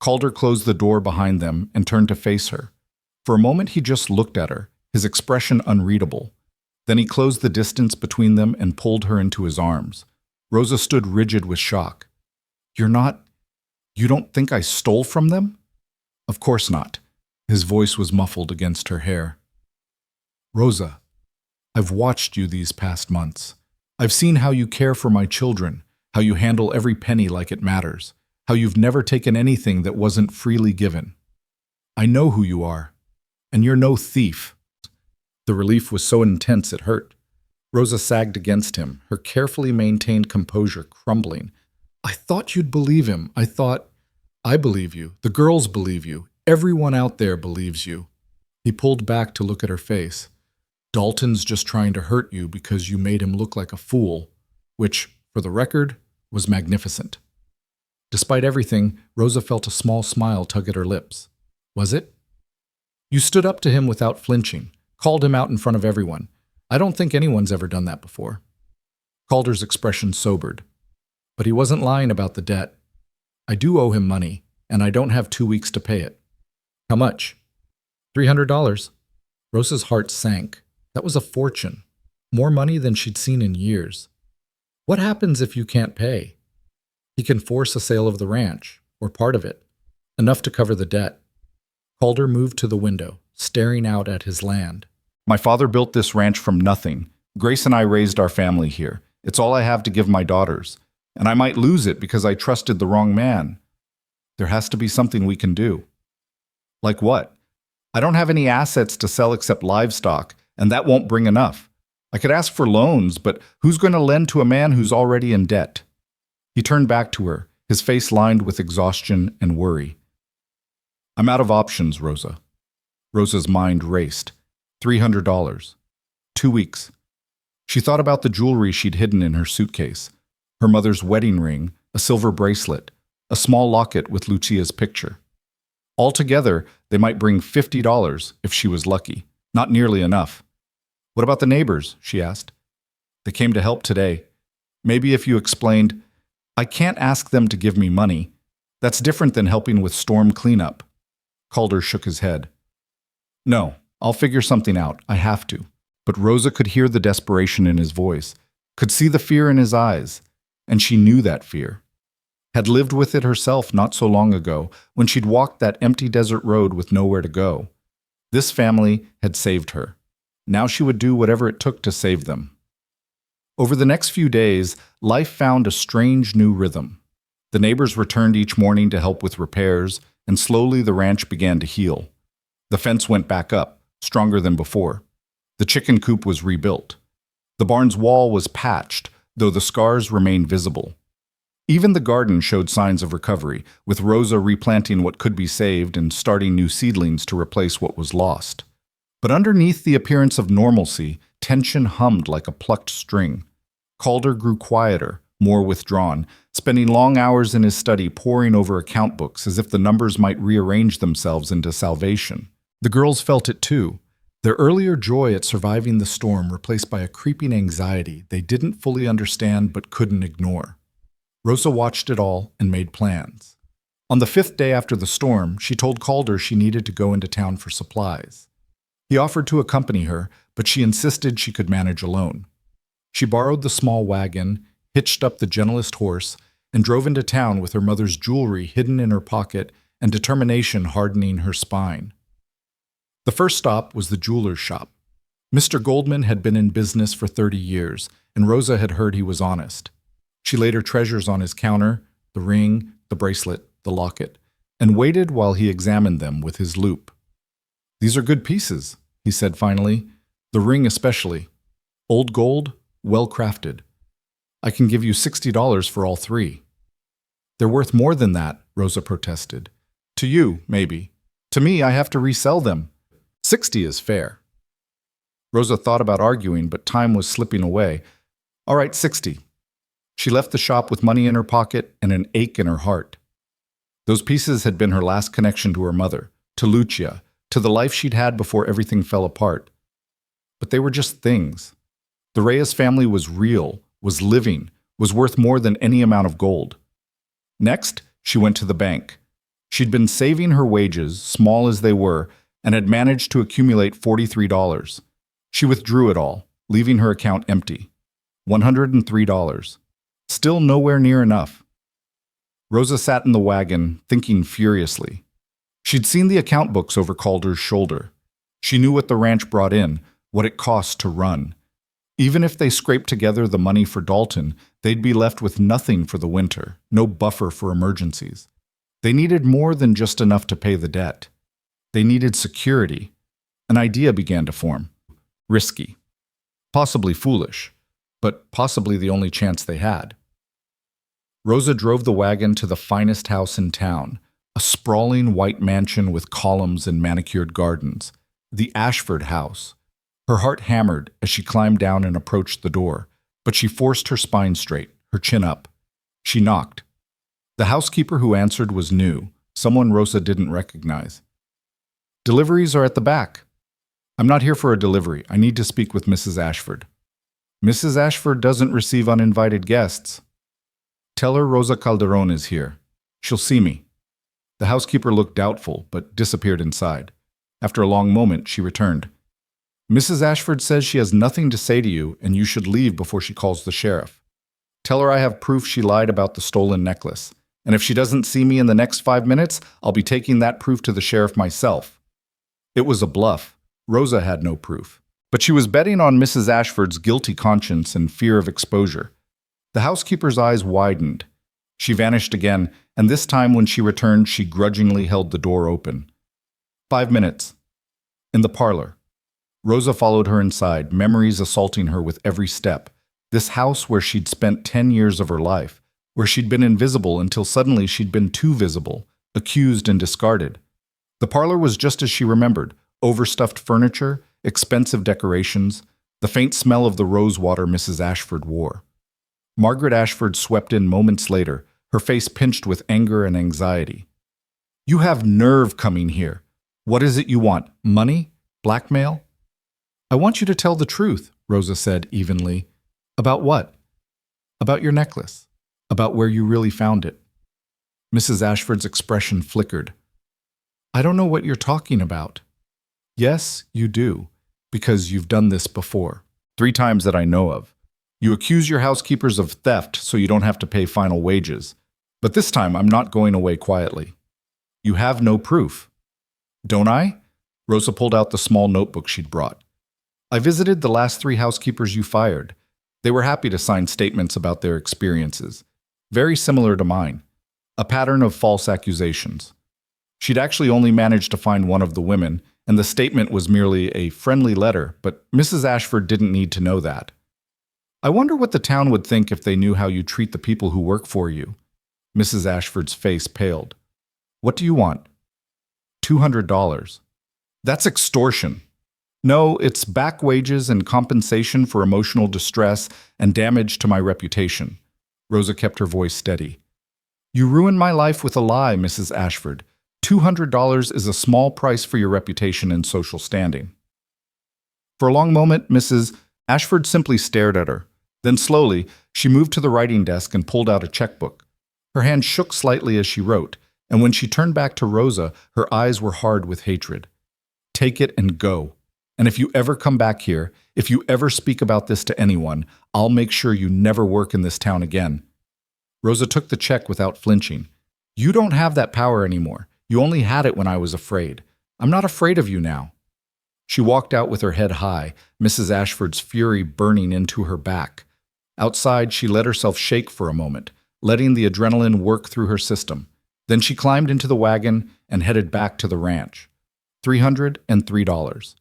A: Calder closed the door behind them and turned to face her. For a moment he just looked at her, his expression unreadable. Then he closed the distance between them and pulled her into his arms. Rosa stood rigid with shock. You don't think I stole from them?" "Of course not." His voice was muffled against her hair. "Rosa, I've watched you these past months. I've seen how you care for my children, how you handle every penny like it matters, how you've never taken anything that wasn't freely given. I know who you are, and you're no thief." The relief was so intense it hurt. Rosa sagged against him, her carefully maintained composure crumbling. "I thought you'd believe him. I believe you. The girls believe you. Everyone out there believes you." He pulled back to look at her face. "Dalton's just trying to hurt you because you made him look like a fool," which, for the record, was magnificent. Despite everything, Rosa felt a small smile tug at her lips. "Was it?" "You stood up to him without flinching, called him out in front of everyone. I don't think anyone's ever done that before." Calder's expression sobered. "But he wasn't lying about the debt. I do owe him money, and I don't have 2 weeks to pay it." "How much?" $300. Rosa's heart sank. That was a fortune. More money than she'd seen in years. "What happens if you can't pay?" "He can force a sale of the ranch, or part of it, enough to cover the debt." Calder moved to the window, staring out at his land. "My father built this ranch from nothing. Grace and I raised our family here. It's all I have to give my daughters. And I might lose it because I trusted the wrong man. There has to be something we can do." "Like what?" "I don't have any assets to sell except livestock, and that won't bring enough. I could ask for loans, but who's going to lend to a man who's already in debt?" He turned back to her, his face lined with exhaustion and worry. "I'm out of options, Rosa." Rosa's mind raced. $300. 2 weeks. She thought about the jewelry she'd hidden in her suitcase. Her mother's wedding ring, a silver bracelet, a small locket with Lucia's picture. Altogether, they might bring $50 if she was lucky. Not nearly enough. "What about the neighbors?" she asked. "They came to help today. Maybe if you explained, I can't ask them to give me money. That's different than helping with storm cleanup." Calder shook his head. "No, I'll figure something out. I have to." But Rosa could hear the desperation in his voice, could see the fear in his eyes, and she knew that fear. Had lived with it herself not so long ago, when she'd walked that empty desert road with nowhere to go. This family had saved her. Now she would do whatever it took to save them. Over the next few days, life found a strange new rhythm. The neighbors returned each morning to help with repairs, and slowly the ranch began to heal. The fence went back up, stronger than before. The chicken coop was rebuilt. The barn's wall was patched, though the scars remained visible. Even the garden showed signs of recovery, with Rosa replanting what could be saved and starting new seedlings to replace what was lost. But underneath the appearance of normalcy, tension hummed like a plucked string. Calder grew quieter, more withdrawn, spending long hours in his study poring over account books as if the numbers might rearrange themselves into salvation. The girls felt it too. Their earlier joy at surviving the storm replaced by a creeping anxiety they didn't fully understand but couldn't ignore. Rosa watched it all and made plans. On the 5th day after the storm, she told Calder she needed to go into town for supplies. He offered to accompany her, but she insisted she could manage alone. She borrowed the small wagon, hitched up the gentlest horse, and drove into town with her mother's jewelry hidden in her pocket and determination hardening her spine. The first stop was the jeweler's shop. Mr. Goldman had been in business for 30 years, and Rosa had heard he was honest. She laid her treasures on his counter, the ring, the bracelet, the locket, and waited while he examined them with his loupe. "These are good pieces," he said finally, "the ring especially. Old gold, well crafted. I can give you $60 for all three." "They're worth more than that," Rosa protested. "To you, maybe. To me, I have to resell them. 60 is fair." Rosa thought about arguing, but time was slipping away. "All right, 60. She left the shop with money in her pocket and an ache in her heart. Those pieces had been her last connection to her mother, to Lucia, to the life she'd had before everything fell apart. But they were just things. The Reyes family was real, was living, was worth more than any amount of gold. Next, she went to the bank. She'd been saving her wages, small as they were, and had managed to accumulate $43. She withdrew it all, leaving her account empty. $103. Still nowhere near enough. Rosa sat in the wagon, thinking furiously. She'd seen the account books over Calder's shoulder. She knew what the ranch brought in, what it cost to run. Even if they scraped together the money for Dalton, they'd be left with nothing for the winter, no buffer for emergencies. They needed more than just enough to pay the debt. They needed security. An idea began to form. Risky. Possibly foolish, but possibly the only chance they had. Rosa drove the wagon to the finest house in town, a sprawling white mansion with columns and manicured gardens, the Ashford house. Her heart hammered as she climbed down and approached the door, but she forced her spine straight, her chin up. She knocked. The housekeeper who answered was new, someone Rosa didn't recognize. "Deliveries are at the back." "I'm not here for a delivery. I need to speak with Mrs. Ashford." "Mrs. Ashford doesn't receive uninvited guests." "Tell her Rosa Calderon is here. She'll see me." The housekeeper looked doubtful, but disappeared inside. After a long moment, she returned. "Mrs. Ashford says she has nothing to say to you, and you should leave before she calls the sheriff. Tell her I have proof she lied about the stolen necklace, and if she doesn't see me in the next 5 minutes, I'll be taking that proof to the sheriff myself." It was a bluff. Rosa had no proof. But she was betting on Mrs. Ashford's guilty conscience and fear of exposure. The housekeeper's eyes widened. She vanished again, and this time when she returned, she grudgingly held the door open. 5 minutes. In the parlor. Rosa followed her inside, memories assaulting her with every step. This house where she'd spent 10 years of her life, where she'd been invisible until suddenly she'd been too visible, accused and discarded. The parlor was just as she remembered, overstuffed furniture, expensive decorations, the faint smell of the rosewater Mrs. Ashford wore. Margaret Ashford swept in moments later, her face pinched with anger and anxiety. "You have nerve coming here. What is it you want? Money? Blackmail?" "I want you to tell the truth," Rosa said evenly. "About what?" "About your necklace. About where you really found it." Mrs. Ashford's expression flickered. "I don't know what you're talking about." "Yes, you do, because you've done this before. 3 times that I know of. You accuse your housekeepers of theft so you don't have to pay final wages. But this time I'm not going away quietly. You have no proof." "Don't I?" Rosa pulled out the small notebook she'd brought. "I visited the last 3 housekeepers you fired. They were happy to sign statements about their experiences. Very similar to mine. A pattern of false accusations. She'd actually only managed to find one of the women, and the statement was merely a friendly letter, but Mrs. Ashford didn't need to know that. I wonder what the town would think if they knew how you treat the people who work for you." Mrs. Ashford's face paled. "What do you want?" $200. "That's extortion." "No, it's back wages and compensation for emotional distress and damage to my reputation." Rosa kept her voice steady. "You ruined my life with a lie, Mrs. Ashford. $200 is a small price for your reputation and social standing." For a long moment, Mrs. Ashford simply stared at her. Then slowly, she moved to the writing desk and pulled out a checkbook. Her hand shook slightly as she wrote, and when she turned back to Rosa, her eyes were hard with hatred. "Take it and go. And if you ever come back here, if you ever speak about this to anyone, I'll make sure you never work in this town again." Rosa took the check without flinching. You don't have that power anymore. You only had it when I was afraid. I'm not afraid of you now. She walked out with her head high, Mrs. Ashford's fury burning into her back. Outside, she let herself shake for a moment, letting the adrenaline work through her system. Then she climbed into the wagon and headed back to the ranch. $303.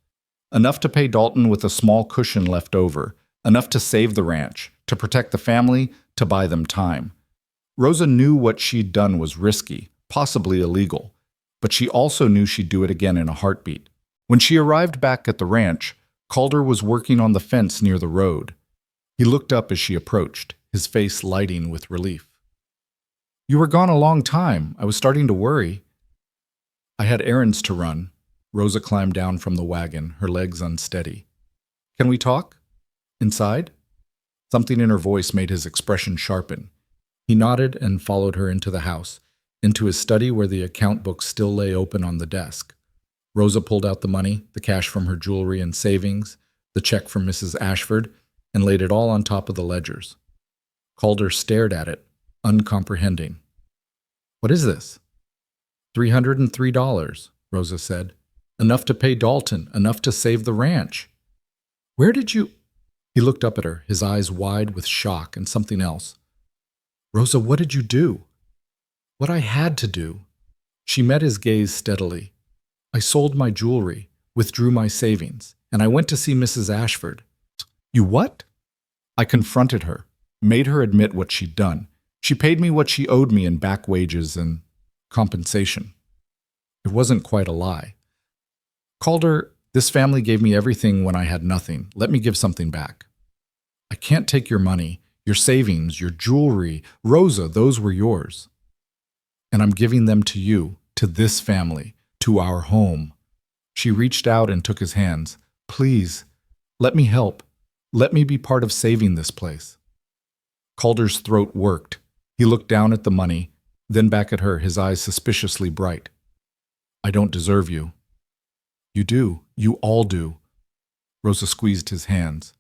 A: Enough to pay Dalton with a small cushion left over, enough to save the ranch, to protect the family, to buy them time. Rosa knew what she'd done was risky, possibly illegal, but she also knew she'd do it again in a heartbeat. When she arrived back at the ranch, Calder was working on the fence near the road. He looked up as she approached, his face lighting with relief. You were gone a long time. I was starting to worry. I had errands to run. Rosa climbed down from the wagon, her legs unsteady. Can we talk? Inside? Something in her voice made his expression sharpen. He nodded and followed her into the house, into his study where the account book still lay open on the desk. Rosa pulled out the money, the cash from her jewelry and savings, the check from Mrs. Ashford, and laid it all on top of the ledgers. Calder stared at it, uncomprehending. What is this? $303, Rosa said. Enough to pay Dalton, enough to save the ranch. Where did you... He looked up at her, his eyes wide with shock and something else. Rosa, what did you do? What I had to do. She met his gaze steadily. I sold my jewelry, withdrew my savings, and I went to see Mrs. Ashford. You what? I confronted her, made her admit what she'd done. She paid me what she owed me in back wages and compensation. It wasn't quite a lie. Calder, this family gave me everything when I had nothing. Let me give something back. I can't take your money, your savings, your jewelry. Rosa, those were yours. And I'm giving them to you, to this family, to our home. She reached out and took his hands. Please, let me help. Let me be part of saving this place. Calder's throat worked. He looked down at the money, then back at her, his eyes suspiciously bright. I don't deserve you. You do. You all do. Rosa squeezed his hands.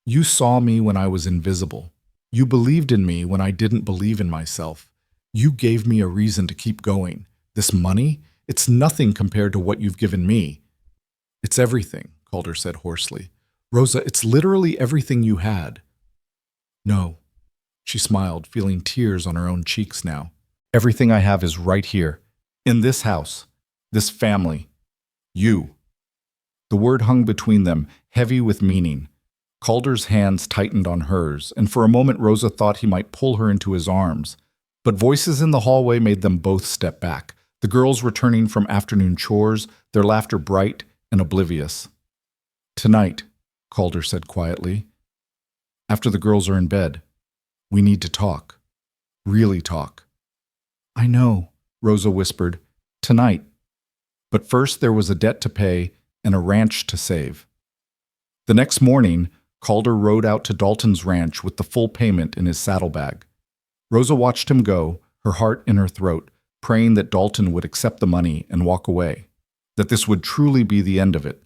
A: You saw me when I was invisible. You believed in me when I didn't believe in myself. You gave me a reason to keep going. This money, it's nothing compared to what you've given me. It's everything, Calder said hoarsely. Rosa, it's literally everything you had. No. She smiled, feeling tears on her own cheeks now. Everything I have is right here, in this house, this family. You. The word hung between them, heavy with meaning. Calder's hands tightened on hers, and for a moment Rosa thought he might pull her into his arms. But voices in the hallway made them both step back, the girls returning from afternoon chores, their laughter bright and oblivious. Tonight, Calder said quietly, after the girls are in bed, we need to talk. Really talk. I know, Rosa whispered. Tonight. But first there was a debt to pay and a ranch to save. The next morning, Calder rode out to Dalton's ranch with the full payment in his saddlebag. Rosa watched him go, her heart in her throat, praying that Dalton would accept the money and walk away, that this would truly be the end of it.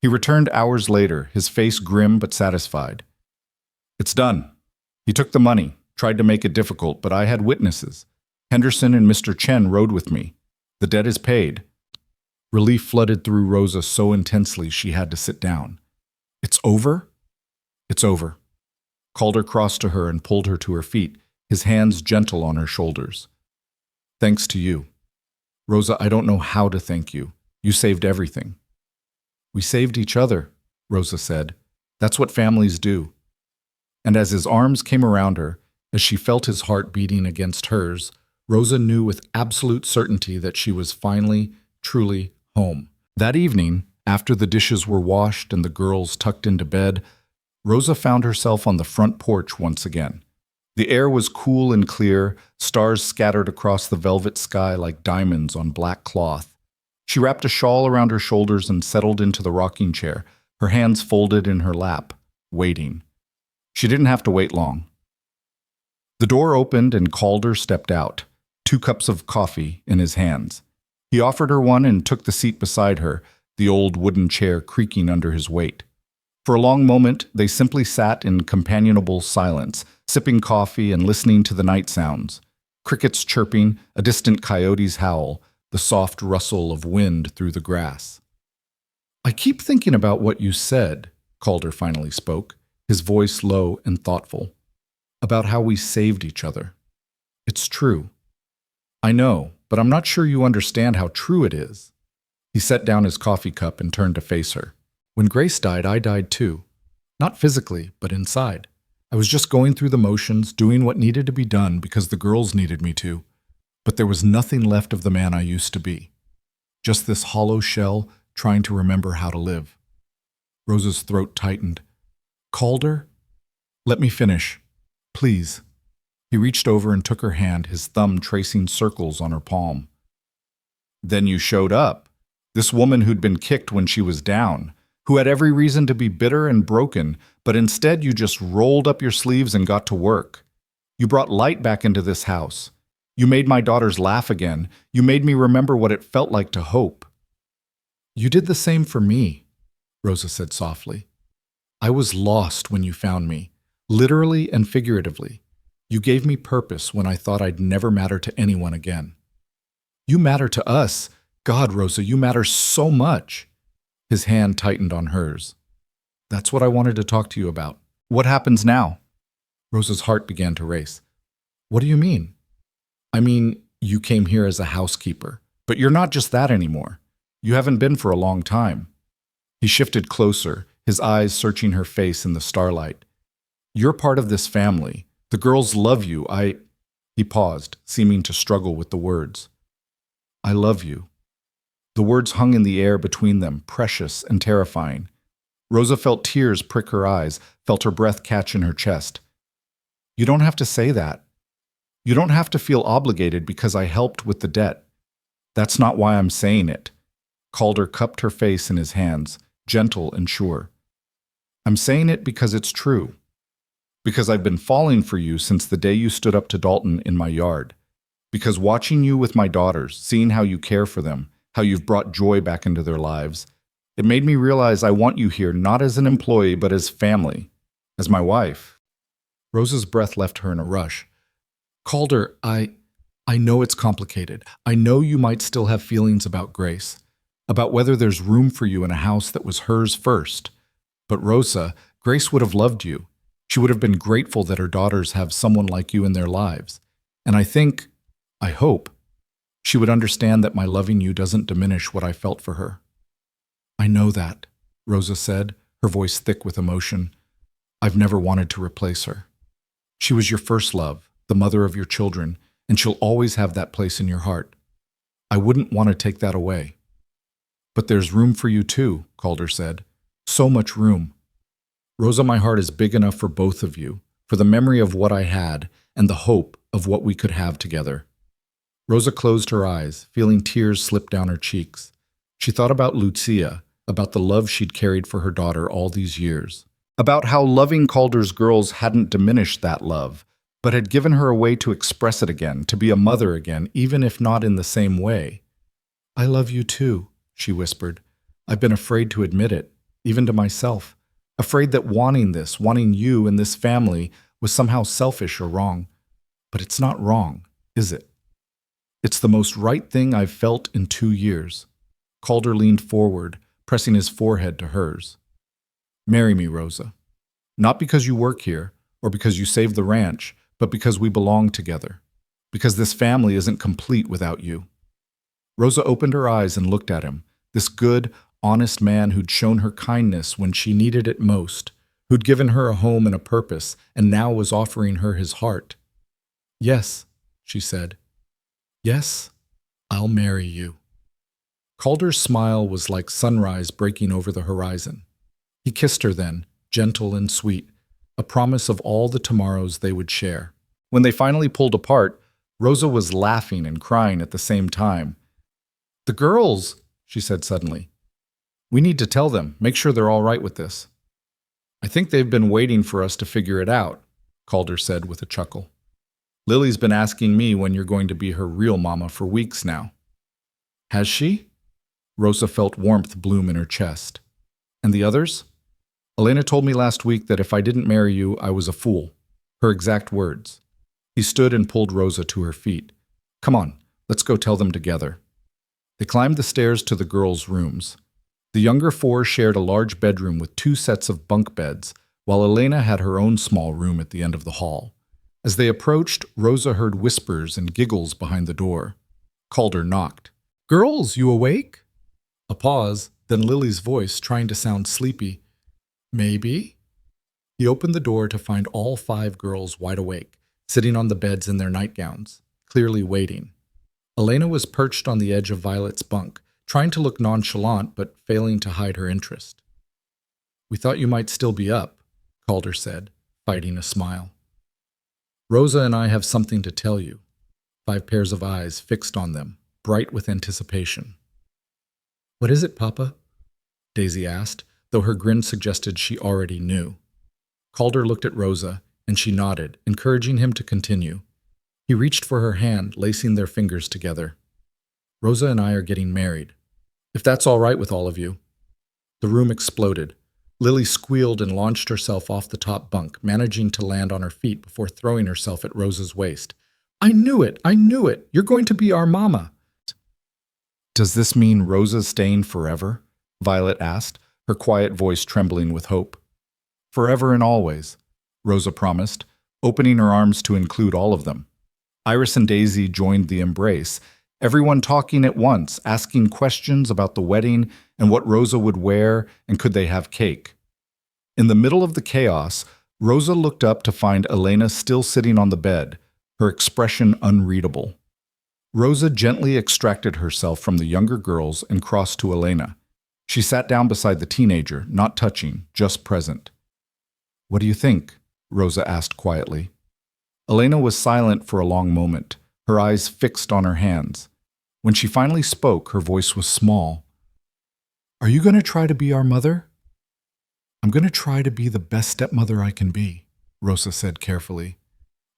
A: He returned hours later, his face grim but satisfied. It's done. He took the money, tried to make it difficult, but I had witnesses. Henderson and Mr. Chen rode with me. The debt is paid. Relief flooded through Rosa so intensely she had to sit down. It's over? It's over. Calder crossed to her and pulled her to her feet, his hands gentle on her shoulders. Thanks to you. Rosa, I don't know how to thank you. You saved everything. We saved each other, Rosa said. That's what families do. And as his arms came around her, as she felt his heart beating against hers, Rosa knew with absolute certainty that she was finally, truly home. That evening, after the dishes were washed and the girls tucked into bed, Rosa found herself on the front porch once again. The air was cool and clear, stars scattered across the velvet sky like diamonds on black cloth. She wrapped a shawl around her shoulders and settled into the rocking chair, her hands folded in her lap, waiting. She didn't have to wait long. The door opened and Calder stepped out, 2 cups of coffee in his hands. He offered her one and took the seat beside her, the old wooden chair creaking under his weight. For a long moment, they simply sat in companionable silence, sipping coffee and listening to the night sounds. Crickets chirping, a distant coyote's howl, the soft rustle of wind through the grass. "I keep thinking about what you said," Calder finally spoke, his voice low and thoughtful. "About how we saved each other. It's true. I know, but I'm not sure you understand how true it is." He set down his coffee cup and turned to face her. "When Grace died, I died too. Not physically, but inside. I was just going through the motions, doing what needed to be done because the girls needed me to. But there was nothing left of the man I used to be. Just this hollow shell trying to remember how to live." Rosa's throat tightened. "Calder? Let me finish. Please." He reached over and took her hand, his thumb tracing circles on her palm. "Then you showed up. This woman who'd been kicked when she was down, who had every reason to be bitter and broken, but instead you just rolled up your sleeves and got to work. You brought light back into this house. You made my daughters laugh again. You made me remember what it felt like to hope." "You did the same for me," Rosa said softly. "I was lost when you found me, literally and figuratively. You gave me purpose when I thought I'd never matter to anyone again. You matter to us. God, Rosa, you matter so much." His hand tightened on hers. "That's what I wanted to talk to you about. What happens now?" Rosa's heart began to race. "What do you mean?" "I mean, you came here as a housekeeper, but you're not just that anymore. You haven't been for a long time." He shifted closer, his eyes searching her face in the starlight. "You're part of this family. The girls love you. He paused, seeming to struggle with the words. "I love you." The words hung in the air between them, precious and terrifying. Rosa felt tears prick her eyes, felt her breath catch in her chest. "You don't have to say that. You don't have to feel obligated because I helped with the debt. That's not why I'm saying it." Calder cupped her face in his hands, gentle and sure. "I'm saying it because it's true. Because I've been falling for you since the day you stood up to Dalton in my yard. Because watching you with my daughters, seeing how you care for them, how you've brought joy back into their lives, it made me realize I want you here not as an employee but as family, as my wife." Rosa's breath left her in a rush. "Calder, I know it's complicated. I know you might still have feelings about Grace, about whether there's room for you in a house that was hers first. But Rosa, Grace would have loved you. She would have been grateful that her daughters have someone like you in their lives. And I hope, she would understand that my loving you doesn't diminish what I felt for her." "I know that," Rosa said, her voice thick with emotion. "I've never wanted to replace her. She was your first love, the mother of your children, and she'll always have that place in your heart. I wouldn't want to take that away." "But there's room for you too," Calder said. "So much room. Rosa, my heart is big enough for both of you, for the memory of what I had and the hope of what we could have together." Rosa closed her eyes, feeling tears slip down her cheeks. She thought about Lucia, about the love she'd carried for her daughter all these years, about how loving Calder's girls hadn't diminished that love, but had given her a way to express it again, to be a mother again, even if not in the same way. "I love you too," she whispered. "I've been afraid to admit it, even to myself, afraid that wanting you and this family, was somehow selfish or wrong. But it's not wrong, is it? It's the most right thing I've felt in 2 years." Calder leaned forward, pressing his forehead to hers. "Marry me, Rosa. Not because you work here, or because you saved the ranch, but because we belong together. Because this family isn't complete without you." Rosa opened her eyes and looked at him, this good, honest man who'd shown her kindness when she needed it most, who'd given her a home and a purpose, and now was offering her his heart. "Yes," she said. "Yes, I'll marry you." Calder's smile was like sunrise breaking over the horizon. He kissed her then, gentle and sweet, a promise of all the tomorrows they would share. When they finally pulled apart, Rosa was laughing and crying at the same time. "The girls," she said suddenly. "We need to tell them, make sure they're all right with this." "I think they've been waiting for us to figure it out," Calder said with a chuckle. "Lily's been asking me when you're going to be her real mama for weeks now." "Has she?" Rosa felt warmth bloom in her chest. "And the others?" Elena told me last week that if I didn't marry you, I was a fool. Her exact words. He stood and pulled Rosa to her feet. Come on, let's go tell them together. They climbed the stairs to the girls' rooms. The younger four shared a large bedroom with 2 sets of bunk beds, while Elena had her own small room at the end of the hall. As they approached, Rosa heard whispers and giggles behind the door. Calder knocked. Girls, you awake? A pause, then Lily's voice trying to sound sleepy. Maybe? He opened the door to find all 5 girls wide awake, sitting on the beds in their nightgowns, clearly waiting. Elena was perched on the edge of Violet's bunk, trying to look nonchalant but failing to hide her interest. We thought you might still be up, Calder said, fighting a smile. Rosa and I have something to tell you. 5 pairs of eyes fixed on them, bright with anticipation. What is it, Papa? Daisy asked, though her grin suggested she already knew. Calder looked at Rosa, and she nodded, encouraging him to continue. He reached for her hand, lacing their fingers together. Rosa and I are getting married. If that's all right with all of you. The room exploded. Lily squealed and launched herself off the top bunk, managing to land on her feet before throwing herself at Rosa's waist. I knew it! I knew it! You're going to be our mama! Does this mean Rosa's staying forever? Violet asked, her quiet voice trembling with hope. Forever and always, Rosa promised, opening her arms to include all of them. Iris and Daisy joined the embrace, everyone talking at once, asking questions about the wedding and what Rosa would wear and could they have cake. In the middle of the chaos, Rosa looked up to find Elena still sitting on the bed, her expression unreadable. Rosa gently extracted herself from the younger girls and crossed to Elena. She sat down beside the teenager, not touching, just present. What do you think? Rosa asked quietly. Elena was silent for a long moment, her eyes fixed on her hands. When she finally spoke, her voice was small. Are you going to try to be our mother? I'm going to try to be the best stepmother I can be, Rosa said carefully.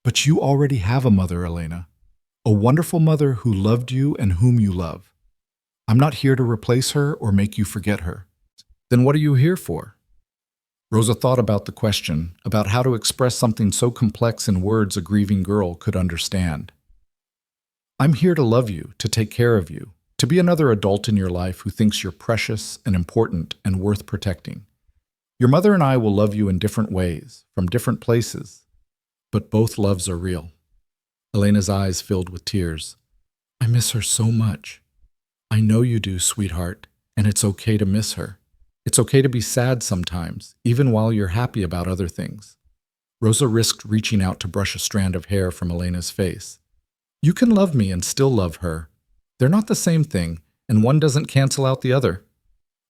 A: But you already have a mother, Elena. A wonderful mother who loved you and whom you love. I'm not here to replace her or make you forget her. Then what are you here for? Rosa thought about the question, about how to express something so complex in words a grieving girl could understand. I'm here to love you, to take care of you, to be another adult in your life who thinks you're precious and important and worth protecting. Your mother and I will love you in different ways, from different places, but both loves are real. Elena's eyes filled with tears. I miss her so much. I know you do, sweetheart, and it's okay to miss her. It's okay to be sad sometimes, even while you're happy about other things. Rosa risked reaching out to brush a strand of hair from Elena's face. You can love me and still love her. They're not the same thing, and one doesn't cancel out the other.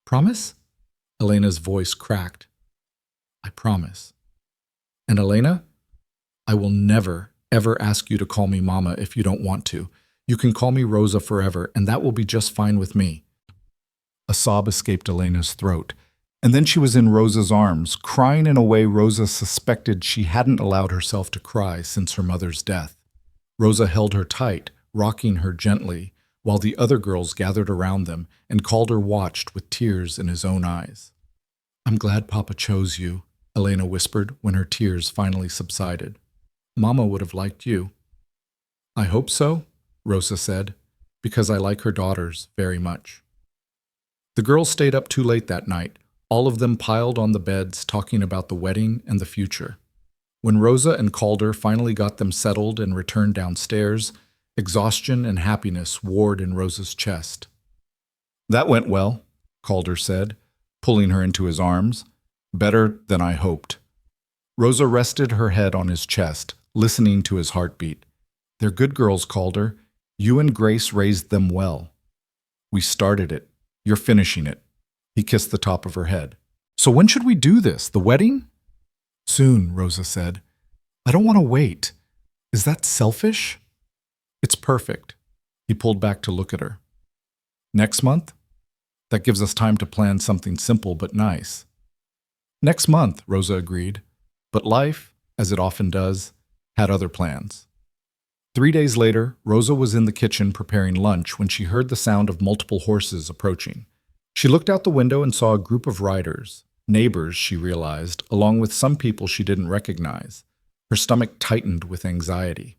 A: Promise? Elena's voice cracked. I promise. And Elena, I will never, ever ask you to call me Mama if you don't want to. You can call me Rosa forever, and that will be just fine with me. A sob escaped Elena's throat, and then she was in Rosa's arms, crying in a way Rosa suspected she hadn't allowed herself to cry since her mother's death. Rosa held her tight, rocking her gently, while the other girls gathered around them, and Calder watched with tears in his own eyes. I'm glad Papa chose you, Elena whispered when her tears finally subsided. Mama would have liked you. I hope so, Rosa said, because I like her daughters very much. The girls stayed up too late that night, all of them piled on the beds talking about the wedding and the future. When Rosa and Calder finally got them settled and returned downstairs, exhaustion and happiness warred in Rosa's chest. That went well, Calder said, pulling her into his arms. Better than I hoped. Rosa rested her head on his chest, listening to his heartbeat. They're good girls, Calder. You and Grace raised them well. We started it. You're finishing it. He kissed the top of her head. So when should we do this? The wedding? Soon, Rosa said. I don't want to wait. Is that selfish? It's perfect. He pulled back to look at her. Next month? That gives us time to plan something simple but nice. Next month, Rosa agreed. But life, as it often does, had other plans. 3 days later, Rosa was in the kitchen preparing lunch when she heard the sound of multiple horses approaching. She looked out the window and saw a group of riders. Neighbors, she realized, along with some people she didn't recognize. Her stomach tightened with anxiety.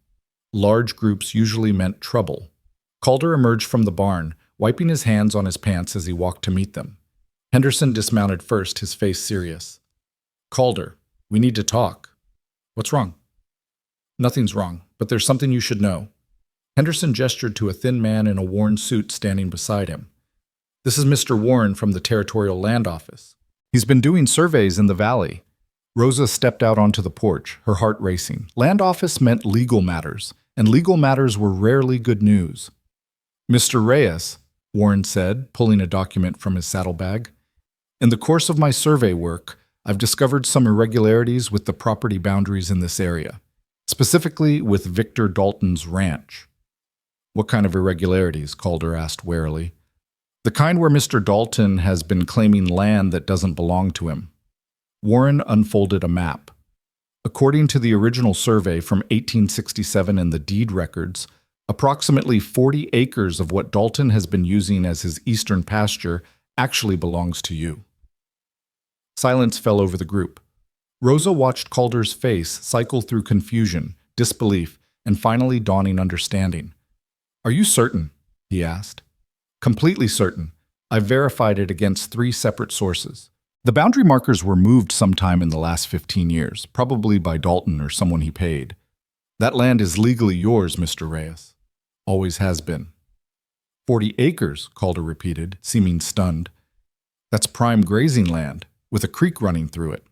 A: Large groups usually meant trouble. Calder emerged from the barn, wiping his hands on his pants as he walked to meet them. Henderson dismounted first, his face serious. "Calder, we need to talk." "What's wrong?" "Nothing's wrong, but there's something you should know." Henderson gestured to a thin man in a worn suit standing beside him. "This is Mr. Warren from the Territorial Land Office. He's been doing surveys in the valley." Rosa stepped out onto the porch, her heart racing. Land office meant legal matters, and legal matters were rarely good news. "Mr. Reyes," Warren said, pulling a document from his saddlebag, "in the course of my survey work, I've discovered some irregularities with the property boundaries in this area, specifically with Victor Dalton's ranch." "What kind of irregularities?" Calder asked warily. "The kind where Mr. Dalton has been claiming land that doesn't belong to him." Warren unfolded a map. According to the original survey from 1867 and the deed records, approximately 40 acres of what Dalton has been using as his eastern pasture actually belongs to you. Silence fell over the group. Rosa watched Calder's face cycle through confusion, disbelief, and finally dawning understanding. "Are you certain?" he asked. "Completely certain. I've verified it against 3 separate sources. The boundary markers were moved sometime in the last 15 years, probably by Dalton or someone he paid. That land is legally yours, Mr. Reyes. Always has been." 40 acres, Calder repeated, seeming stunned. "That's prime grazing land, with a creek running through it."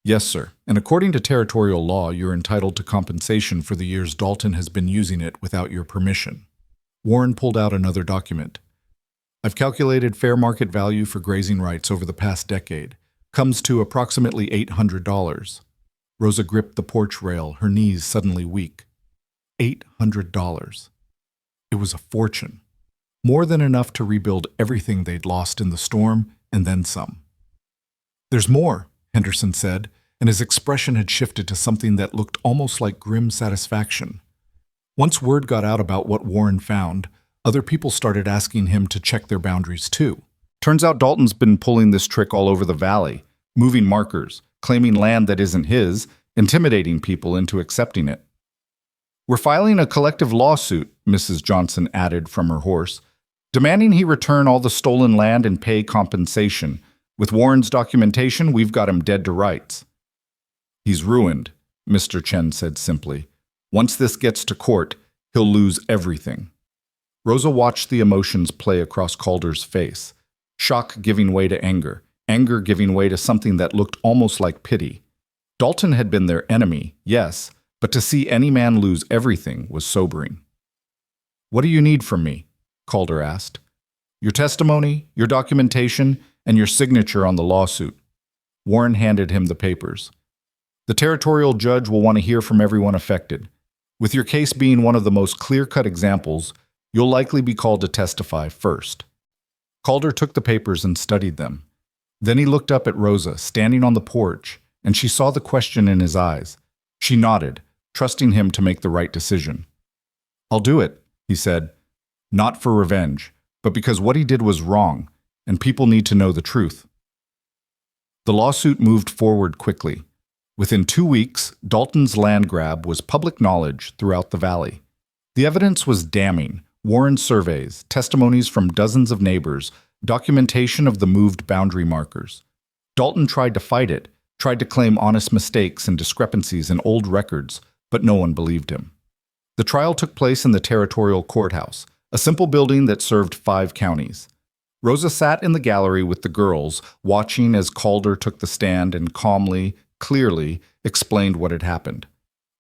A: "Yes, sir, and according to territorial law, you're entitled to compensation for the years Dalton has been using it without your permission." Warren pulled out another document. "I've calculated fair market value for grazing rights over the past decade. Comes to approximately $800. Rosa gripped the porch rail, her knees suddenly weak. $800. It was a fortune. More than enough to rebuild everything they'd lost in the storm, and then some. "There's more," Henderson said, and his expression had shifted to something that looked almost like grim satisfaction. Once word got out about what Warren found, other people started asking him to check their boundaries too. Turns out Dalton's been pulling this trick all over the valley, moving markers, claiming land that isn't his, intimidating people into accepting it. "We're filing a collective lawsuit," Mrs. Johnson added from her horse, "demanding he return all the stolen land and pay compensation. With Warren's documentation, we've got him dead to rights." "He's ruined," Mr. Chen said simply. "Once this gets to court, he'll lose everything." Rosa watched the emotions play across Calder's face. Shock giving way to anger, anger giving way to something that looked almost like pity. Dalton had been their enemy, yes, but to see any man lose everything was sobering. "What do you need from me?" Calder asked. "Your testimony, your documentation, and your signature on the lawsuit." Warren handed him the papers. "The territorial judge will want to hear from everyone affected. With your case being one of the most clear-cut examples, you'll likely be called to testify first." Calder took the papers and studied them. Then he looked up at Rosa, standing on the porch, and she saw the question in his eyes. She nodded, trusting him to make the right decision. "I'll do it," he said. "Not for revenge, but because what he did was wrong, and people need to know the truth." The lawsuit moved forward quickly. Within 2 weeks, Dalton's land grab was public knowledge throughout the valley. The evidence was damning. Warren surveys, testimonies from dozens of neighbors, documentation of the moved boundary markers. Dalton tried to fight it, tried to claim honest mistakes and discrepancies in old records, but no one believed him. The trial took place in the territorial courthouse, a simple building that served 5 counties. Rosa sat in the gallery with the girls, watching as Calder took the stand and calmly, clearly explained what had happened.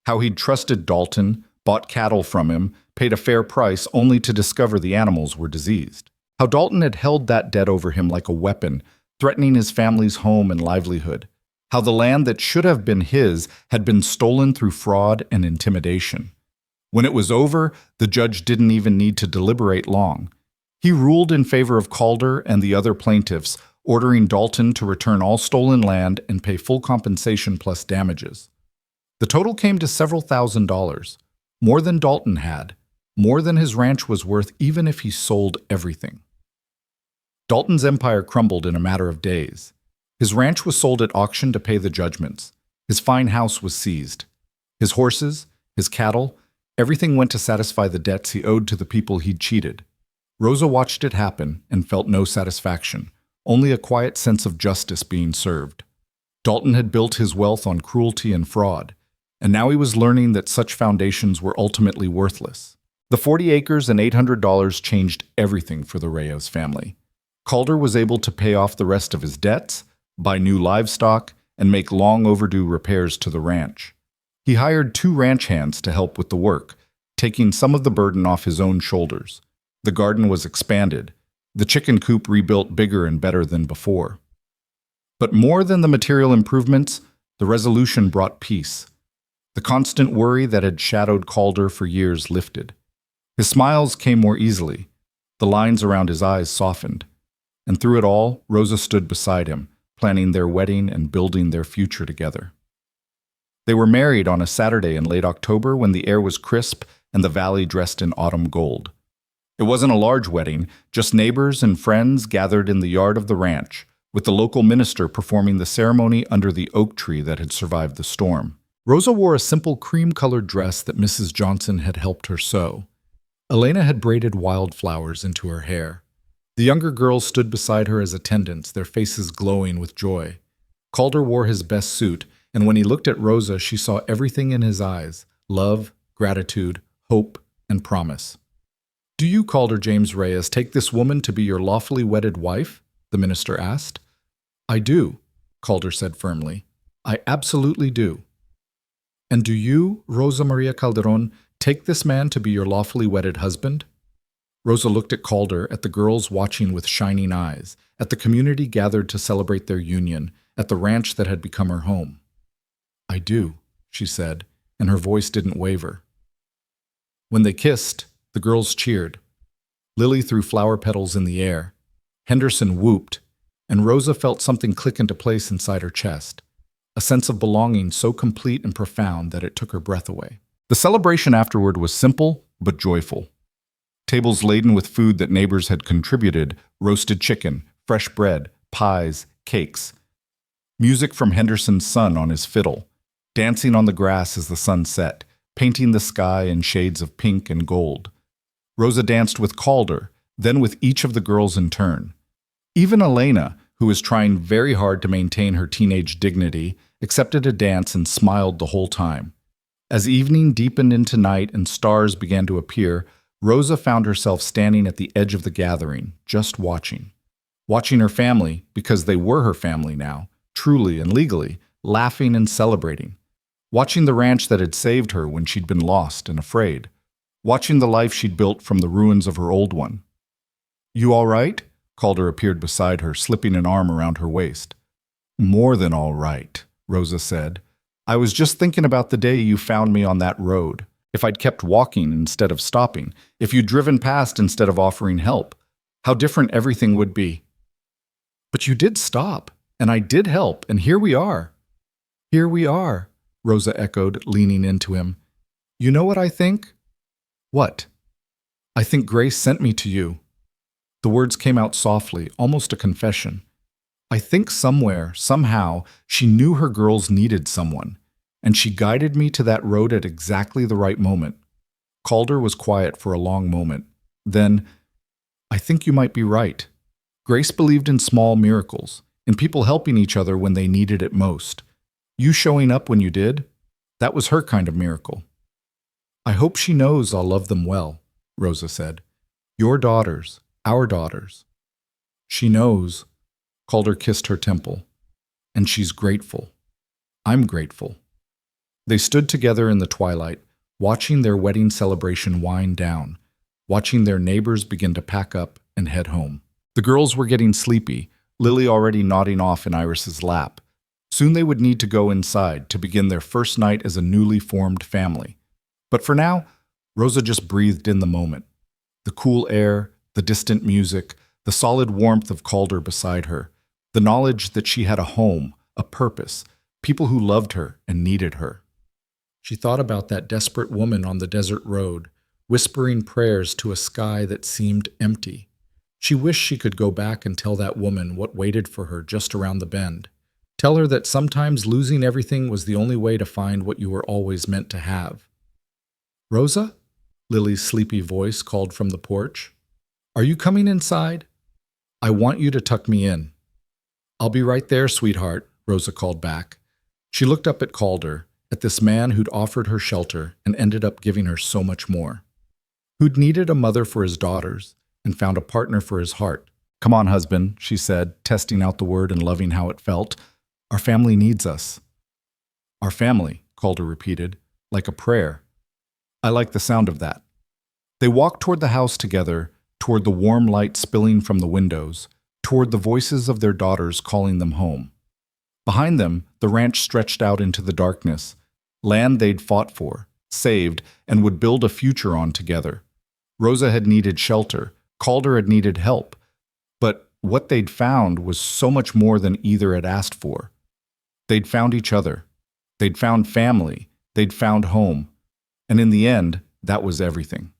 A: How he'd trusted Dalton, bought cattle from him, paid a fair price only to discover the animals were diseased. How Dalton had held that debt over him like a weapon, threatening his family's home and livelihood. How the land that should have been his had been stolen through fraud and intimidation. When it was over, the judge didn't even need to deliberate long. He ruled in favor of Calder and the other plaintiffs, ordering Dalton to return all stolen land and pay full compensation plus damages. The total came to several $1,000s, more than Dalton had, more than his ranch was worth even if he sold everything. Dalton's empire crumbled in a matter of days. His ranch was sold at auction to pay the judgments. His fine house was seized. His horses, his cattle, everything went to satisfy the debts he owed to the people he'd cheated. Rosa watched it happen and felt no satisfaction, only a quiet sense of justice being served. Dalton had built his wealth on cruelty and fraud, and now he was learning that such foundations were ultimately worthless. The 40 acres and $800 changed everything for the Reyes family. Calder was able to pay off the rest of his debts, buy new livestock, and make long overdue repairs to the ranch. He hired 2 ranch hands to help with the work, taking some of the burden off his own shoulders. The garden was expanded, the chicken coop rebuilt bigger and better than before. But more than the material improvements, the resolution brought peace. The constant worry that had shadowed Calder for years lifted. His smiles came more easily. The lines around his eyes softened. And through it all, Rosa stood beside him, planning their wedding and building their future together. They were married on a Saturday in late October when the air was crisp and the valley dressed in autumn gold. It wasn't a large wedding, just neighbors and friends gathered in the yard of the ranch, with the local minister performing the ceremony under the oak tree that had survived the storm. Rosa wore a simple cream-colored dress that Mrs. Johnson had helped her sew. Elena had braided wildflowers into her hair. The younger girls stood beside her as attendants, their faces glowing with joy. Calder wore his best suit, and when he looked at Rosa, she saw everything in his eyes: love, gratitude, hope, and promise. "Do you, Calder James Reyes, take this woman to be your lawfully wedded wife?" the minister asked. "I do," Calder said firmly. "I absolutely do." "And do you, Rosa Maria Calderon, take this man to be your lawfully wedded husband?" Rosa looked at Calder, at the girls watching with shining eyes, at the community gathered to celebrate their union, at the ranch that had become her home. "I do," she said, and her voice didn't waver. When they kissed, the girls cheered. Lily threw flower petals in the air. Henderson whooped, and Rosa felt something click into place inside her chest, a sense of belonging so complete and profound that it took her breath away. The celebration afterward was simple but joyful. Tables laden with food that neighbors had contributed: roasted chicken, fresh bread, pies, cakes. Music from Henderson's son on his fiddle, dancing on the grass as the sun set, painting the sky in shades of pink and gold. Rosa danced with Calder, then with each of the girls in turn. Even Elena, who was trying very hard to maintain her teenage dignity, accepted a dance and smiled the whole time. As evening deepened into night and stars began to appear, Rosa found herself standing at the edge of the gathering, just watching. Watching her family, because they were her family now, truly and legally, laughing and celebrating. Watching the ranch that had saved her when she'd been lost and afraid. Watching the life she'd built from the ruins of her old one. "You all right?" Calder appeared beside her, slipping an arm around her waist. "More than all right," Rosa said. "I was just thinking about the day you found me on that road. If I'd kept walking instead of stopping, if you'd driven past instead of offering help, how different everything would be." "But you did stop, and I did help, and here we are." "Here we are," Rosa echoed, leaning into him. "You know what I think?" "What?" "I think Grace sent me to you." The words came out softly, almost a confession. "I think somewhere, somehow, she knew her girls needed someone, and she guided me to that road at exactly the right moment." Calder was quiet for a long moment. Then, "I think you might be right. Grace believed in small miracles, in people helping each other when they needed it most. You showing up when you did, that was her kind of miracle." "I hope she knows I'll love them well," Rosa said. "Your daughters, our daughters." "She knows." Calder kissed her temple. "And she's grateful. I'm grateful." They stood together in the twilight, watching their wedding celebration wind down, watching their neighbors begin to pack up and head home. The girls were getting sleepy, Lily already nodding off in Iris's lap. Soon they would need to go inside to begin their first night as a newly formed family. But for now, Rosa just breathed in the moment. The cool air, the distant music, the solid warmth of Calder beside her, the knowledge that she had a home, a purpose, people who loved her and needed her. She thought about that desperate woman on the desert road, whispering prayers to a sky that seemed empty. She wished she could go back and tell that woman what waited for her just around the bend.
B: Tell her that sometimes losing everything was the only way to find what you were always meant to have. Rosa? Lily's sleepy voice called from the porch. Are you coming inside? I want you to tuck me in. I'll be right there, sweetheart, Rosa called back. She looked up at Calder, at this man who'd offered her shelter and ended up giving her so much more. Who'd needed a mother for his daughters and found a partner for his heart. Come on, husband, she said, testing out the word and loving how it felt. Our family needs us. Our family, Calder repeated, like a prayer. I like the sound of that. They walked toward the house together, toward the warm light spilling from the windows, toward the voices of their daughters calling them home. Behind them, the ranch stretched out into the darkness, land they'd fought for, saved, and would build a future on together. Rosa had needed shelter, Calder had needed help, but what they'd found was so much more than either had asked for. They'd found each other, they'd found family, they'd found home, and in the end, that was everything.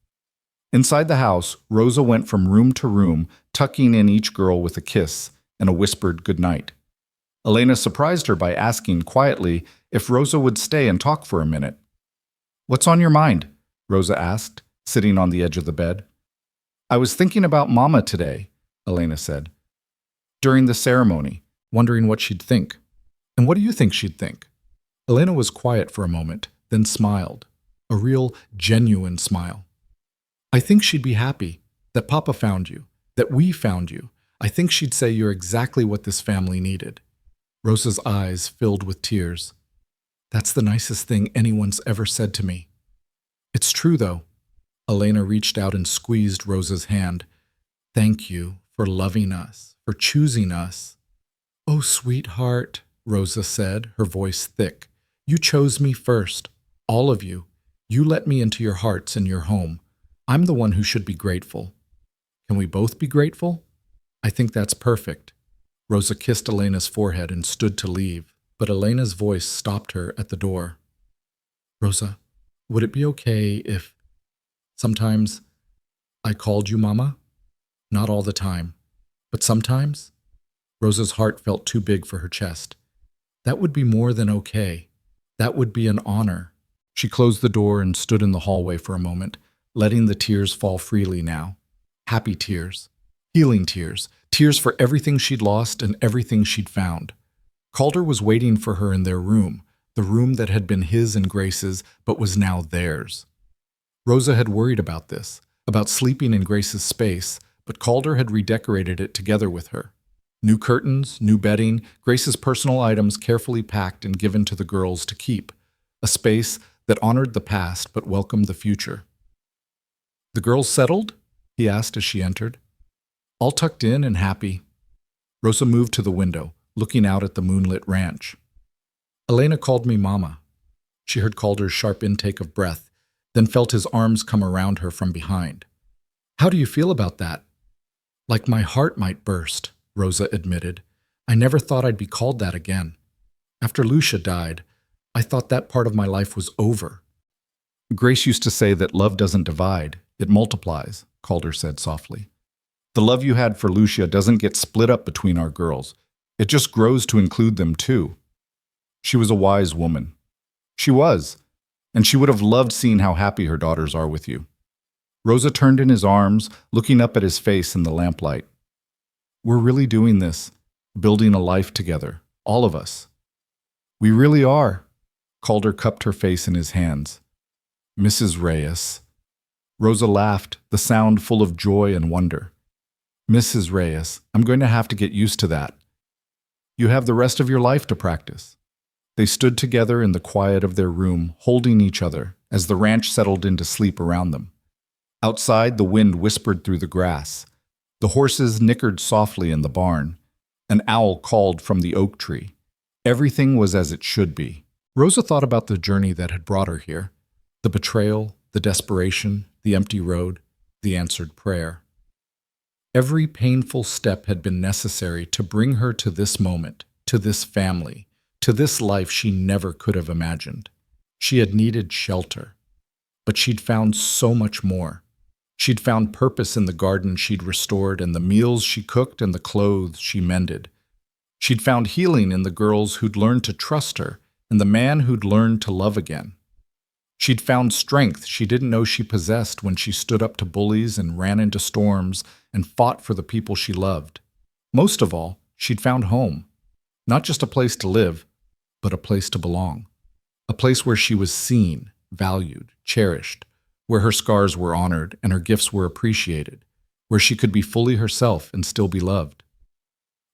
B: Inside the house, Rosa went from room to room, tucking in each girl with a kiss and a whispered goodnight. Elena surprised her by asking quietly if Rosa would stay and talk for a minute. What's on your mind? Rosa asked, sitting on the edge of the bed. I was thinking about Mama today, Elena said. During the ceremony, wondering what she'd think. And what do you think she'd think? Elena was quiet for a moment, then smiled. A real, genuine smile. I think she'd be happy that Papa found you, that we found you. I think she'd say you're exactly what this family needed. Rosa's eyes filled with tears. That's the nicest thing anyone's ever said to me. It's true, though. Elena reached out and squeezed Rosa's hand. Thank you for loving us, for choosing us. Oh, sweetheart, Rosa said, her voice thick. You chose me first, all of you. You let me into your hearts and your home. I'm the one who should be grateful. Can we both be grateful? I think that's perfect. Rosa kissed Elena's forehead and stood to leave, but Elena's voice stopped her at the door. Rosa, would it be okay if sometimes I called you Mama? Not all the time, but sometimes? Rosa's heart felt too big for her chest. That would be more than okay. That would be an honor. She closed the door and stood in the hallway for a moment, letting the tears fall freely now. Happy tears, healing tears, tears for everything she'd lost and everything she'd found. Calder was waiting for her in their room, the room that had been his and Grace's but was now theirs. Rosa had worried about this, about sleeping in Grace's space, but Calder had redecorated it together with her. New curtains, new bedding, Grace's personal items carefully packed and given to the girls to keep, a space that honored the past but welcomed the future. The girls settled? He asked as she entered. All tucked in and happy. Rosa moved to the window, looking out at the moonlit ranch. Elena called me Mama. She heard Calder's sharp intake of breath, then felt his arms come around her from behind. How do you feel about that? Like my heart might burst, Rosa admitted. I never thought I'd be called that again. After Lucia died, I thought that part of my life was over. Grace used to say that love doesn't divide, it multiplies, Calder said softly. The love you had for Lucia doesn't get split up between our girls. It just grows to include them too. She was a wise woman. She was, and she would have loved seeing how happy her daughters are with you. Rosa turned in his arms, looking up at his face in the lamplight. We're really doing this, building a life together, all of us. We really are. Calder cupped her face in his hands. Mrs. Reyes. Rosa laughed, the sound full of joy and wonder. Mrs. Reyes, I'm going to have to get used to that. You have the rest of your life to practice. They stood together in the quiet of their room, holding each other as the ranch settled into sleep around them. Outside, the wind whispered through the grass. The horses nickered softly in the barn. An owl called from the oak tree. Everything was as it should be. Rosa thought about the journey that had brought her here. The betrayal, the desperation, the empty road, the answered prayer. Every painful step had been necessary to bring her to this moment, to this family, to this life she never could have imagined. She had needed shelter, but she'd found so much more. She'd found purpose in the garden she'd restored and the meals she cooked and the clothes she mended. She'd found healing in the girls who'd learned to trust her and the man who'd learned to love again. She'd found strength she didn't know she possessed when she stood up to bullies and ran into storms and fought for the people she loved. Most of all, she'd found home. Not just a place to live, but a place to belong. A place where she was seen, valued, cherished, where her scars were honored and her gifts were appreciated, where she could be fully herself and still be loved.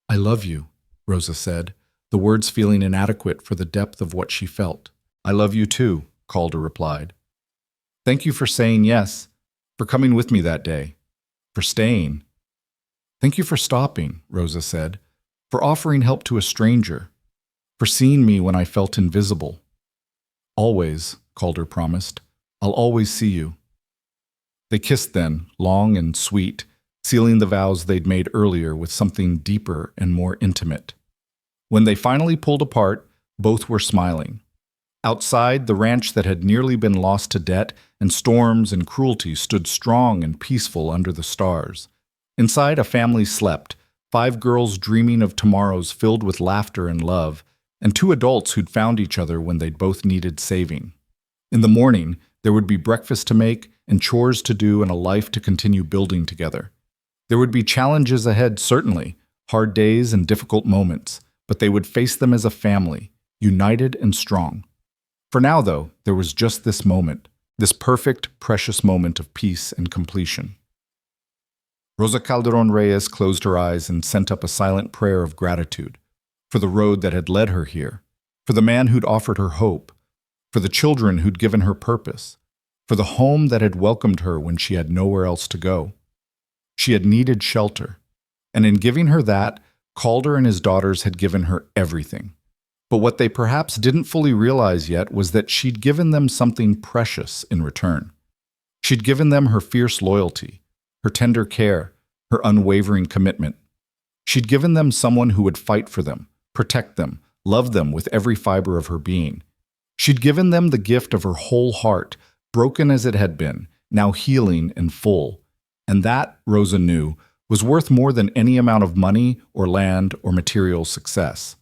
B: "I love you," Rosa said, the words feeling inadequate for the depth of what she felt.
A: "I love you too," Calder replied. "Thank you for saying yes, for coming with me that day, for staying." "Thank you for stopping," Rosa said, "for offering help to a stranger, for seeing me when I felt invisible." "Always," Calder promised. "I'll always see you." They kissed then, long and sweet, sealing the vows they'd made earlier with something deeper and more intimate. When they finally pulled apart, both were smiling. Outside, the ranch that had nearly been lost to debt and storms and cruelty stood strong and peaceful under the stars. Inside, a family slept, 5 girls dreaming of tomorrows filled with laughter and love, and 2 adults who'd found each other when they'd both needed saving. In the morning, there would be breakfast to make and chores to do and a life to continue building together. There would be challenges ahead, certainly, hard days and difficult moments, but they would face them as a family, united and strong. For now, though, there was just this moment, this perfect, precious moment of peace and completion. Rosa Calderón Reyes closed her eyes and sent up a silent prayer of gratitude for the road that had led her here, for the man who'd offered her hope, for the children who'd given her purpose, for the home that had welcomed her when she had nowhere else to go. She had needed shelter, and in giving her that, Calder and his daughters had given her everything. But what they perhaps didn't fully realize yet was that she'd given them something precious in return. She'd given them her fierce loyalty, her tender care, her unwavering commitment. She'd given them someone who would fight for them, protect them, love them with every fiber of her being. She'd given them the gift of her whole heart, broken as it had been, now healing and full. And that, Rosa knew, was worth more than any amount of money or land or material success.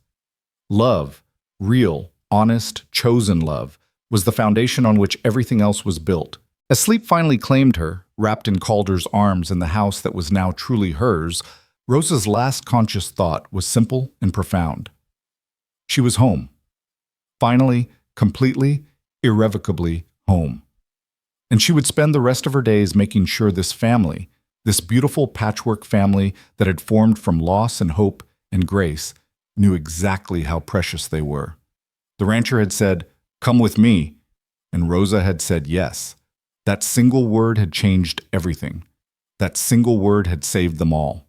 A: Love, real, honest, chosen love, was the foundation on which everything else was built. As sleep finally claimed her, wrapped in Calder's arms in the house that was now truly hers, Rosa's last conscious thought was simple and profound. She was home. Finally, completely, irrevocably home. And she would spend the rest of her days making sure this family, this beautiful patchwork family that had formed from loss and hope and grace, knew exactly how precious they were. The rancher had said, "Come with me," and Rosa had said yes. That single word had changed everything. That single word had saved them all.